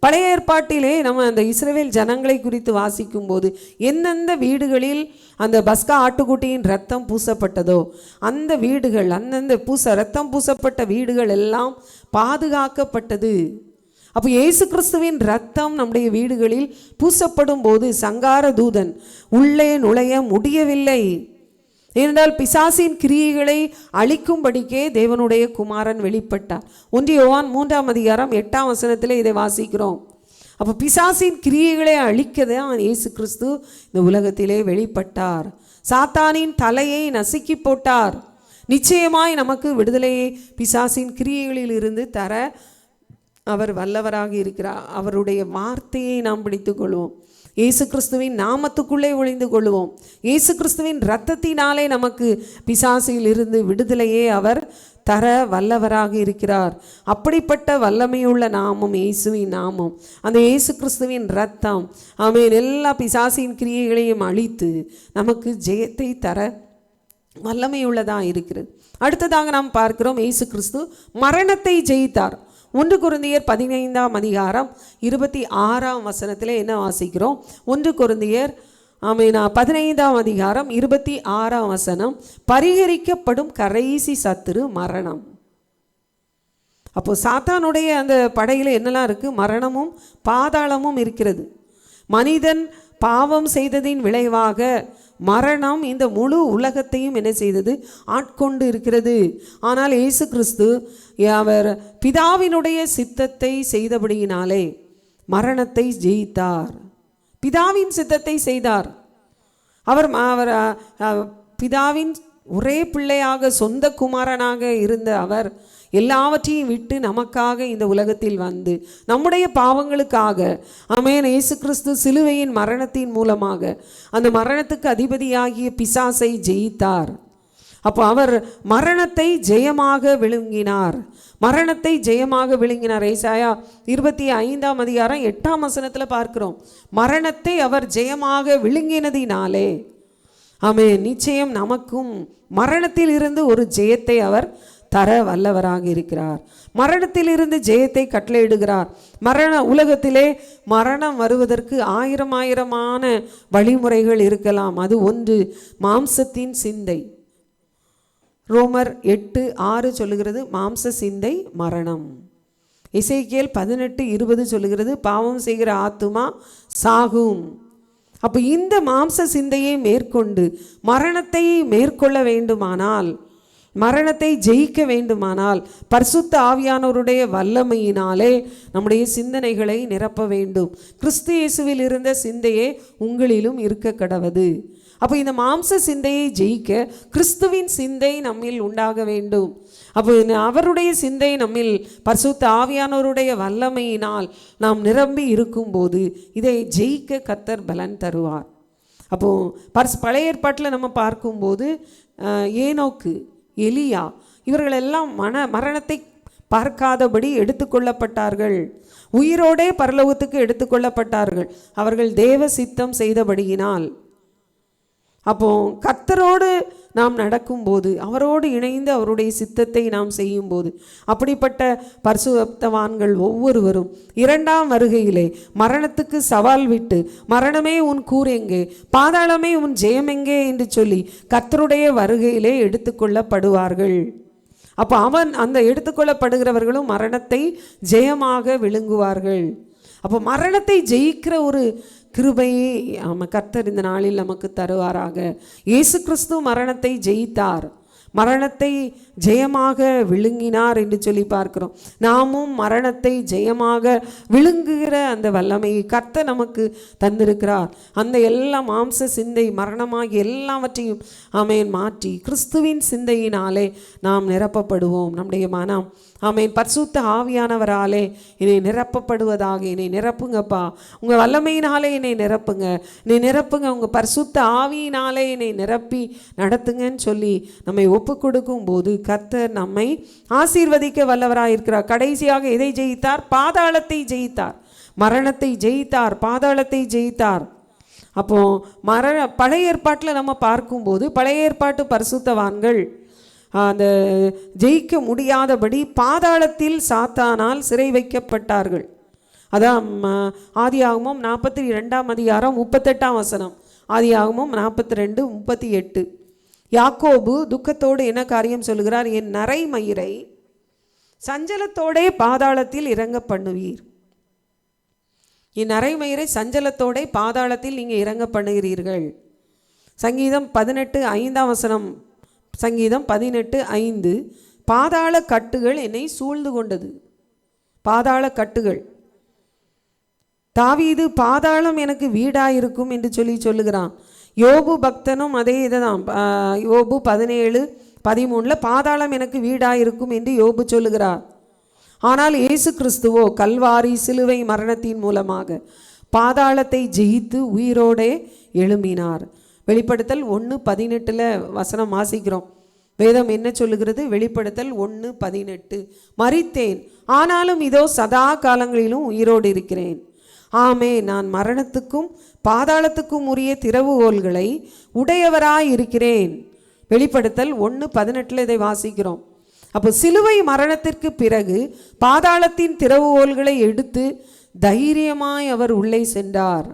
பழைய ஏற்பாட்டிலே நம்ம அந்த இஸ்ரவேல் ஜனங்களை குறித்து வாசிக்கும் போது எந்தெந்த வீடுகளில் அந்த பஸ்கா ஆட்டுக்குட்டியின் இரத்தம் பூசப்பட்டதோ அந்த வீடுகள், அந்தந்த இரத்தம் பூசப்பட்ட வீடுகள் எல்லாம் பாதுகாக்கப்பட்டது. அப்போ இயேசு கிறிஸ்துவின் இரத்தம் நம்முடைய வீடுகளில் பூசப்படும் போது சங்கார தூதன் உள்ளே நுழைய முடியவில்லை. ஏனென்றால் பிசாசின் கிரியைகளை அழிக்கும்படிக்கே தேவனுடைய குமாரன் வெளிப்பட்டார். 1 யோவான் 3ஆம் அதிகாரம் 8ஆம் வசனத்தில் இதை வாசிக்கிறோம். அப்போ பிசாசின் கிரியைகளை அழிக்கதான் இயேசு கிறிஸ்து இந்த உலகத்திலே வெளிப்பட்டார். சாத்தானின் தலையை நசுக்கி போட்டார். நிச்சயமாய் நமக்கு விடுதலையை பிசாசின் கிரியைகளில் இருந்து தர அவர் வல்லவராக இருக்கிறார். அவருடைய வார்த்தையை நாம் பிடித்து கொள்வோம். இயேசு கிறிஸ்துவின் நாமத்துக்குள்ளே ஒளிந்து கொள்வோம். இயேசு கிறிஸ்துவின் இரத்தத்தினாலே நமக்கு பிசாசில் இருந்து விடுதலையே அவர் தர வல்லவராக இருக்கிறார். அப்படிப்பட்ட வல்லமையுள்ள நாமம் இயேசுவின் நாமம். அந்த இயேசு கிறிஸ்துவின் இரத்தம் ஆமென் எல்லா பிசாசின் கிரியைகளையும் அழித்து நமக்கு ஜெயத்தை தர வல்லமையுள்ளதாக இருக்கிறது. அடுத்ததாக நாம் பார்க்கிறோம், இயேசு கிறிஸ்து மரணத்தை ஜெயித்தார். 1 கொரிந்தியர் 15ஆம் அதிகாரம் 26ஆம் வசனத்தில் என்ன வாசிக்கிறோம்? 1 கொரிந்தியர் 15ஆம் அதிகாரம் 26ஆம் வசனம், பரிகரிக்கப்படும் கடைசி சத்துரு மரணம். அப்போ சாத்தானுடைய அந்த படையில் என்னெல்லாம் இருக்குது? மரணமும் பாதாளமும் இருக்கிறது. மனிதன் பாவம் செய்ததின் விளைவாக மரணம் இந்த முழு உலகத்தையும் என்ன செய்தது? ஆட்கொண்டு இருக்கிறது. ஆனால் இயேசு கிறிஸ்து அவர் பிதாவினுடைய சித்தத்தை செய்தபடியினாலே மரணத்தை ஜெயித்தார். பிதாவின் சித்தத்தை செய்தார். அவர் பிதாவின் ஒரே பிள்ளையாக சொந்த குமாரனாக இருந்த அவர் எல்லாவற்றையும் விட்டு நமக்காக இந்த உலகத்தில் வந்து நம்முடைய பாவங்களுக்காக ஆமென் இயேசு கிறிஸ்து சிலுவையின் மரணத்தின் மூலமாக அந்த மரணத்துக்கு அதிபதியாகிய பிசாசை ஜெயித்தார். அப்போ அவர் மரணத்தை ஜெயமாக விழுங்கினார். மரணத்தை ஜெயமாக விழுங்கினார். ஏசாயா 25ஆம் அதிகாரம் 8ஆம் வசனத்தில் பார்க்கிறோம். மரணத்தை அவர் ஜெயமாக விழுங்கினதினாலே ஆமென் நிச்சயம் நமக்கும் மரணத்தில் இருந்து ஒரு ஜெயத்தை அவர் தர வல்லவராக இருக்கிறார். மரணத்திலிருந்து ஜெயத்தை கட்டளையிடுகிறார். உலகத்திலே மரணம் வருவதற்கு ஆயிரமான வழிமுறைகள் இருக்கலாம். அது ஒன்று மாம்சத்தின் சிந்தை. ரோமர் 8:6 சொல்லுகிறது மாம்ச சிந்தை மரணம். எசேக்கியேல் 18:20 சொல்லுகிறது பாவம் செய்கிற ஆத்துமா சாகும். அப்போ இந்த மாம்ச சிந்தையை மேற்கொண்டு மரணத்தை மேற்கொள்ள வேண்டுமானால், மரணத்தை ஜெயிக்க வேண்டுமானால் பரிசுத்த ஆவியானவருடைய வல்லமையினாலே நம்முடைய சிந்தனைகளை நிரப்ப வேண்டும். கிறிஸ்து இயேசுவில் இருந்த சிந்தையே உங்களிலும் இருக்க கடவது. அப்போ இந்த மாம்ச சிந்தையை ஜெயிக்க கிறிஸ்துவின் சிந்தை நம்மில் உண்டாக வேண்டும். அப்போ அவருடைய சிந்தை நம்மில் பரிசுத்த ஆவியானவருடைய வல்லமையினால் நாம் நிரம்பி இருக்கும்போது இதை ஜெயிக்க கர்த்தர் பலன் தருவார். அப்போது பழைய ஏற்பாட்டில் நம்ம பார்க்கும்போது ஏனோக்கு, எலியா இவர்களெல்லாம் மரணத்தை பார்க்காதபடி எடுத்துக்கொள்ளப்பட்டார்கள். உயிரோடே பரலோகத்துக்கு எடுத்துக்கொள்ளப்பட்டார்கள். அவர்கள் தேவ சித்தம் செய்தபடியினால். அப்போ கர்த்தரோடு நாம் நடக்கும்போது, அவரோடு இணைந்து அவருடைய சித்தத்தை நாம் செய்யும்போது, அப்படிப்பட்ட பரிசுத்தவான்கள் ஒவ்வொருவரும் இரண்டாம் வருகையிலே மரணத்துக்கு சவால் விட்டு, மரணமே உன் கூர் எங்கே, பாதாளமே உன் ஜெயம் எங்கே என்று சொல்லி கர்த்தருடைய வருகையிலே எடுத்துக்கொள்ளப்படுவார்கள். அப்போ அந்த எடுத்துக்கொள்ளப்படுகிறவர்களும் மரணத்தை ஜெயமாக விழுங்குவார்கள். அப்போ மரணத்தை ஜெயிக்கிற ஒரு கிருபையை கர்த்தர் இந்த நாளில் நமக்கு தருவாராக. இயேசு கிறிஸ்து மரணத்தை ஜெயித்தார், மரணத்தை ஜெயமாக விழுங்கினார் என்று சொல்லி பார்க்கிறோம். நாமும் மரணத்தை ஜெயமாக விழுங்குகிற அந்த வல்லமையை கர்த்தர் நமக்கு தந்திருக்கிறார். அந்த எல்லா மாம்ச சிந்தை மரணமாகி எல்லாவற்றையும் மாற்றி கிறிஸ்துவின் சிந்தையினாலே நாம் நிரப்பப்படுவோம். நம்முடைய மனம் பரிசுத்த ஆவியானவராலே என்னை நிரப்பப்படுவதாக. என்னை நிரப்புங்கப்பா, உங்கள் வல்லமையினாலே என்னை நிரப்புங்க, என்னை நிரப்புங்க, உங்கள் பரிசுத்த ஆவியினாலே என்னை நிரப்பி நடத்துங்கன்னு சொல்லி நம்மை ஒப்பு கொடுக்கும் போது கர்த்தர் நம்மை ஆசீர்வதிக்க வல்லவராயிருக்கிறார். கடைசியாக எதை ஜெயித்தார்? பாதாளத்தை ஜெயித்தார், மரணத்தை ஜெயித்தார், பாதாளத்தை ஜெயித்தார். அப்போ பழைய ஏற்பாட்டில் நம்ம பார்க்கும்போது பழைய ஏற்பாட்டு பரிசுத்தவான்கள் அந்த ஜெயிக்க முடியாதபடி பாதாளத்தில் சாத்தானால் சிறை வைக்கப்பட்டார்கள். அதான் ஆதியாகமம் 42 அதிகாரம் 38 ஆதியாகமம் 42:38. யாக்கோபு துக்கத்தோடு என்ன காரியம் சொல்லுகிறார்? என் நரைமயிரை சஞ்சலத்தோடே பாதாளத்தில் இறங்க பண்ணுவீர். என் நரைமயிரை சஞ்சலத்தோடே பாதாளத்தில் நீங்கள் இறங்க பண்ணுகிறீர்கள். சங்கீதம் 18:5 சங்கீதம் 18:5 பாதாள கட்டுகள் என்னை சூழ்ந்து கொண்டது. பாதாள கட்டுகள். தாவீது பாதாளம் எனக்கு வீடாயிருக்கும் என்று சொல்லுகிறான். யோபு பக்தனும் அதே இதுதான். யோபு 17:13 பாதாளம் எனக்கு வீடாயிருக்கும் என்று யோபு சொல்லுகிறார். ஆனால் இயேசு கிறிஸ்துவோ கல்வாரி சிலுவை மரணத்தின் மூலமாக பாதாளத்தை ஜெயித்து உயிரோடே எழும்பினார். வெளிப்படுத்தல் 1:18 வாசிக்கிறோம். வேதம் என்ன சொல்லுகிறது? வெளிப்படுத்தல் 1:18 மரித்தேன், ஆனாலும் இதோ சதா காலங்களிலும் உயிரோடு இருக்கிறேன். ஆமே, நான் மரணத்துக்கும் பாதாளத்துக்கும் உரிய திறவுகோல்களை உடையவராய் இருக்கிறேன். வெளிப்படுத்தல் 1:18 இதை வாசிக்கிறோம். அப்போ சிலுவை மரணத்திற்கு பிறகு பாதாளத்தின் திறவுகோல்களை எடுத்து தைரியமாய் அவர் உள்ளே சென்றார்.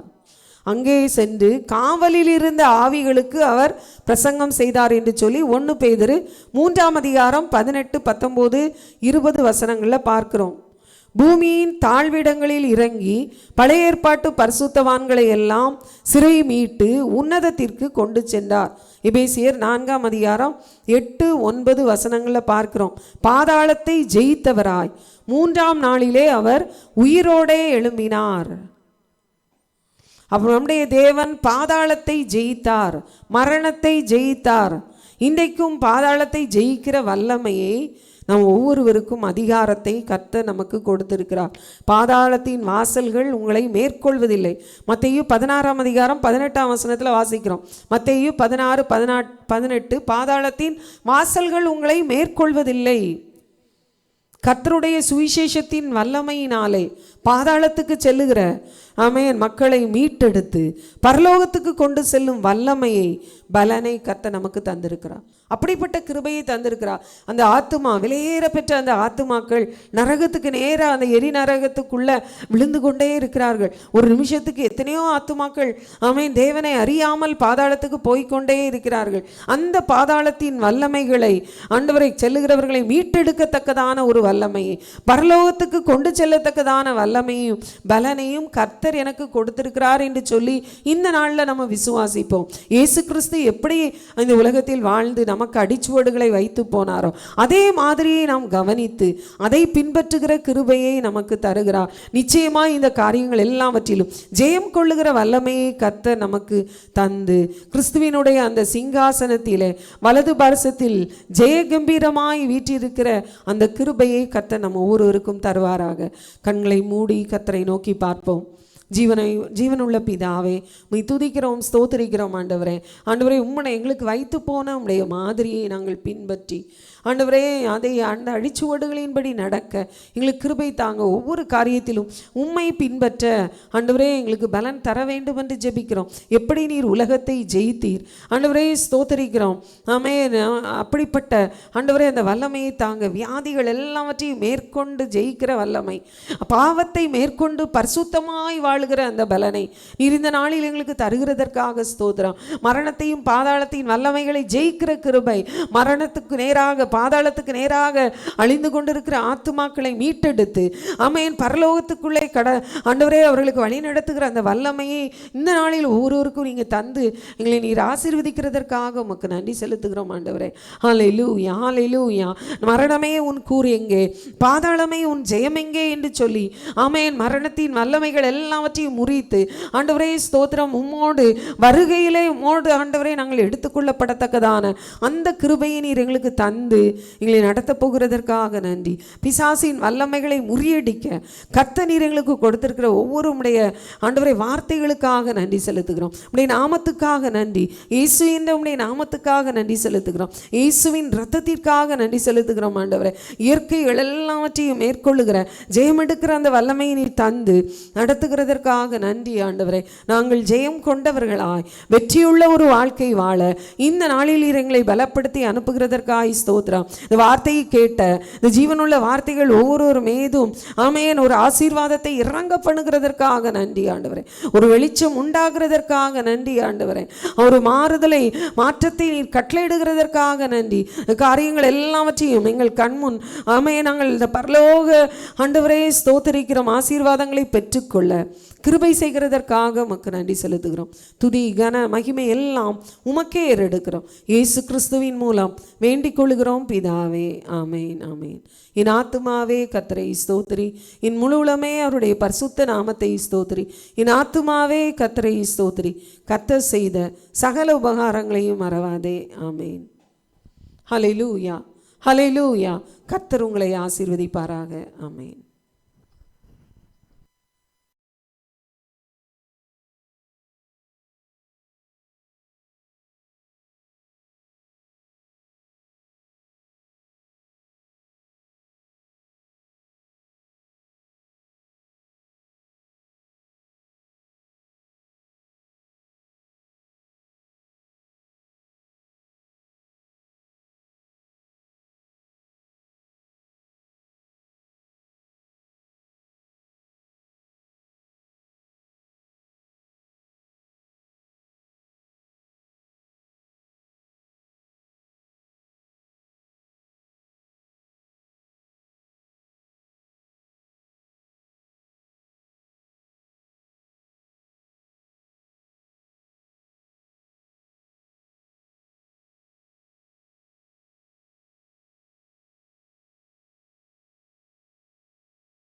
அங்கே சென்று காவலில் இருந்த ஆவிகளுக்கு அவர் பிரசங்கம் செய்தார் என்று சொல்லி 1 பேதுரு 3 அதிகாரம் 18, 19, 20 பார்க்கிறோம். பூமியின் தாழ்விடங்களில் இறங்கி பழைய ஏற்பாட்டு பரிசுத்தவான்களை எல்லாம் சிறை மீட்டு உன்னதத்திற்கு கொண்டு சென்றார். எபேசியர் 4 அதிகாரம் 8, 9 பார்க்கிறோம். பாதாளத்தை ஜெயித்தவராய் 3ஆம் நாளிலே அவர் உயிரோடே எழும்பினார். அப்புறம் நம்முடைய தேவன் பாதாளத்தை ஜெயித்தார், மரணத்தை ஜெயித்தார். இன்றைக்கும் பாதாளத்தை ஜெயிக்கிற வல்லமையை நம் ஒவ்வொருவருக்கும் அதிகாரத்தை கர்த்தர் நமக்கு கொடுத்திருக்கிறார். பாதாளத்தின் வாசல்கள் உங்களை மேற்கொள்வதில்லை. மத்தேயு 16 அதிகாரம் 18 வாசிக்கிறோம். மத்தேயு 16, 18 பாதாளத்தின் வாசல்கள் உங்களை மேற்கொள்வதில்லை. கர்த்தருடைய சுவிசேஷத்தின் வல்லமையினாலே பாதாளத்துக்கு செல்லுகிற மக்களை மீட்டெடுத்து பரலோகத்துக்கு கொண்டு செல்லும் வல்லமையை பலனை கர்த்தர் நமக்கு தந்திருக்கிறார். அப்படிப்பட்ட கிருபையை தந்திருக்கிறார். அந்த ஆத்துமா விலையேற பெற்ற அந்த ஆத்துமாக்கள் நரகத்துக்கு நேராக அந்த எரி நரகத்துக்குள்ள விழுந்து கொண்டே இருக்கிறார்கள். ஒரு நிமிஷத்துக்கு எத்தனையோ ஆத்துமாக்கள் தேவனை அறியாமல் பாதாளத்துக்கு போய்கொண்டே இருக்கிறார்கள். அந்த பாதாளத்தின் வல்லமைகளை ஆண்டவரை செல்லுகிறவர்களை மீட்டெடுக்கத்தக்கதான ஒரு வல்லமையை, பரலோகத்துக்கு கொண்டு செல்லத்தக்கதான வல்லமையும் பலனையும் கர்த்தர் எனக்கு கொடுத்திருக்கிறார் என்று சொல்லி இந்த நாளில் நம்ம விசுவாசிப்போம். இயேசு கிறிஸ்து எப்படி இந்த உலகத்தில் வாழ்ந்து நமக்கு அடிச்சுவடுகளை வைத்து போனாரோ அதே மாதிரியை நாம் கவனித்து அதை பின்பற்றுகிற கிருபையை நமக்கு தருகிறார். நிச்சயமாக இந்த காரியங்கள் எல்லாவற்றிலும் ஜெயம் கொள்ளுகிற வல்லமையை கர்த்தர் நமக்கு தந்து கிறிஸ்துவினுடைய அந்த சிங்காசனத்திலே வலது பார்சத்தில் ஜெய கம்பீரமாய் வீற்றிருக்கிற அந்த கிருபையை கர்த்தர் நம்ம ஒவ்வொருவருக்கும் தருவாராக. கண்களை மூடி கர்த்தரை நோக்கி பார்ப்போம். ஜீவனுள்ள பிதாவே, உம்மை துதிக்கிறோம், ஸ்தோத்திரிக்கிறோம் ஆண்டவரே. ஆண்டவரே, உம்மை எங்களுக்கு வைத்து போன உம்முடைய மாதிரியை நாங்கள் பின்பற்றி ஆண்டவரே அதை அந்த அடிச்சுவடுகளின்படி நடக்க எங்களுக்கு கிருபை தாங்க. ஒவ்வொரு காரியத்திலும் உம்மை பின்பற்ற ஆண்டவரே எங்களுக்கு பலன் தர வேண்டும் என்று ஜெபிக்கிறோம். எப்படி நீர் உலகத்தை ஜெயித்தீர் ஆண்டவரே, ஸ்தோத்திரிக்கிறோம். ஆமென். அப்படிப்பட்ட ஆண்டவரே அந்த வல்லமையை தாங்க. வியாதிகள் எல்லாவற்றையும் மேற்கொண்டு ஜெயிக்கிற வல்லமை, பாவத்தை மேற்கொண்டு பரிசுத்தமாய் வாழுகிற அந்த பலனை நீர் இந்த நாளில் எங்களுக்கு தருகிறதற்காக ஸ்தோத்திரம். மரணத்தையும் பாதாளத்தின் வல்லமைகளை ஜெயிக்கிற கிருபை, மரணத்துக்கு நேராக பாதாளத்துக்கு நேராக அழிந்து கொண்டிருக்கிற ஆத்துமாக்களை மீட்டெடுத்து ஆமென் பரலோகத்துக்குள்ளே ஆண்டவரே அவர்களுக்கு வழி நடத்துகிற அந்த வல்லமையை இந்த நாளில் ஒவ்வொருவருக்கும் நீங்கள் தந்து எங்களை நீர் ஆசீர்வதிக்கிறதற்காக உமக்கு நன்றி செலுத்துகிறோம் ஆண்டவரே. ஹல்லேலூயா, ஹல்லேலூயா. மரணமே உன் கூர் எங்கே, பாதாளமே உன் ஜெயம் எங்கே என்று சொல்லி ஆமென் மரணத்தின் வல்லமைகள் எல்லாவற்றையும் முறித்து ஆண்டவரே ஸ்தோத்திரம், உம்மோடு வருகையிலே உம்மோடு ஆண்டவரே நாங்கள் எடுத்துக்கொள்ளப்படத்தக்கதான அந்த கிருபையை நீர் எங்களுக்கு தந்து எங்களை நடத்த போகிறதற்காக நன்றி. பிசாசின் வல்லமைகளை முறியடிக்க கர்த்தர் நீர் எங்களுக்கு கொடுத்திருக்கிற ஒவ்வொரு உம்முடைய ஆண்டவரே வார்த்தைகளுக்காக நன்றி செலுத்துகிறோம். உம்முடைய நாமத்துக்காக நன்றி. இயேசுவின் உம்முடைய நாமத்துக்காக நன்றி செலுத்துகிறோம். இயேசுவின் இரத்தத்திற்காக நன்றி செலுத்துகிறோம் ஆண்டவரே. இயற்கைகள் எல்லாவற்றையும் மேற்கொள்ளுகிற ஜெயமெடுக்கிற அந்த வல்லமையை நீர் தந்து நடத்துகிறதற்காக நன்றி ஆண்டவரே. நாங்கள் ஜெயம் கொண்டவர்களாய் வெற்றியுள்ள ஒரு வாழ்க்கை வாழ இந்த நாளில் நீர் எங்களை பலப்படுத்தி அனுப்புகிறதற்காக ஸ்தோத்திரம். இந்த வார்த்தையை கேட்ட இந்த ஜீவனுள்ள வார்த்தைகள் ஒவ்வொரு மீதும் ஆமென் ஒரு ஆசீர்வாதத்தை இறங்க பண்ணுகிறதற்காக நன்றி ஆண்டவரே. ஒரு வெளிச்சம் உண்டாகிறதற்காக நன்றி ஆண்டவரே. ஒரு மாற்றத்தை நீர் கட்டளையிடுகிறதற்காக நன்றி. காரியங்கள் எல்லாவற்றையும் எங்கள் கண்முன் ஆமென் நாங்கள் இந்த பரலோக ஆண்டவரே ஸ்தோத்திரிக்கிறோம். ஆசீர்வாதங்களை பெற்றுக்கொள்ள கிருபை செய்கிறதற்காக உமக்கு நன்றி செலுத்துகிறோம். துதி கன மகிமை எல்லாம் உமக்கே ஏறெடுக்கிறோம். இயேசு கிறிஸ்துவின் மூலம் வேண்டிக் கொள்கிறோம் பிதாவே. ஆமேன், ஆமேன். என் ஆத்துமாவே கர்த்தரை ஸ்தோத்திரி, என் முழு உளமே அவருடைய பரிசுத்த நாமத்தை ஸ்தோத்திரி. என் ஆத்துமாவே கர்த்தரை ஸ்தோத்திரி, கர்த்தர் செய்த சகல உபகாரங்களையும் மறவாதே. ஆமேன். ஹல்லேலூயா, ஹல்லேலூயா. கர்த்தர் உங்களை ஆசீர்வதிப்பாராக. ஆமேன்.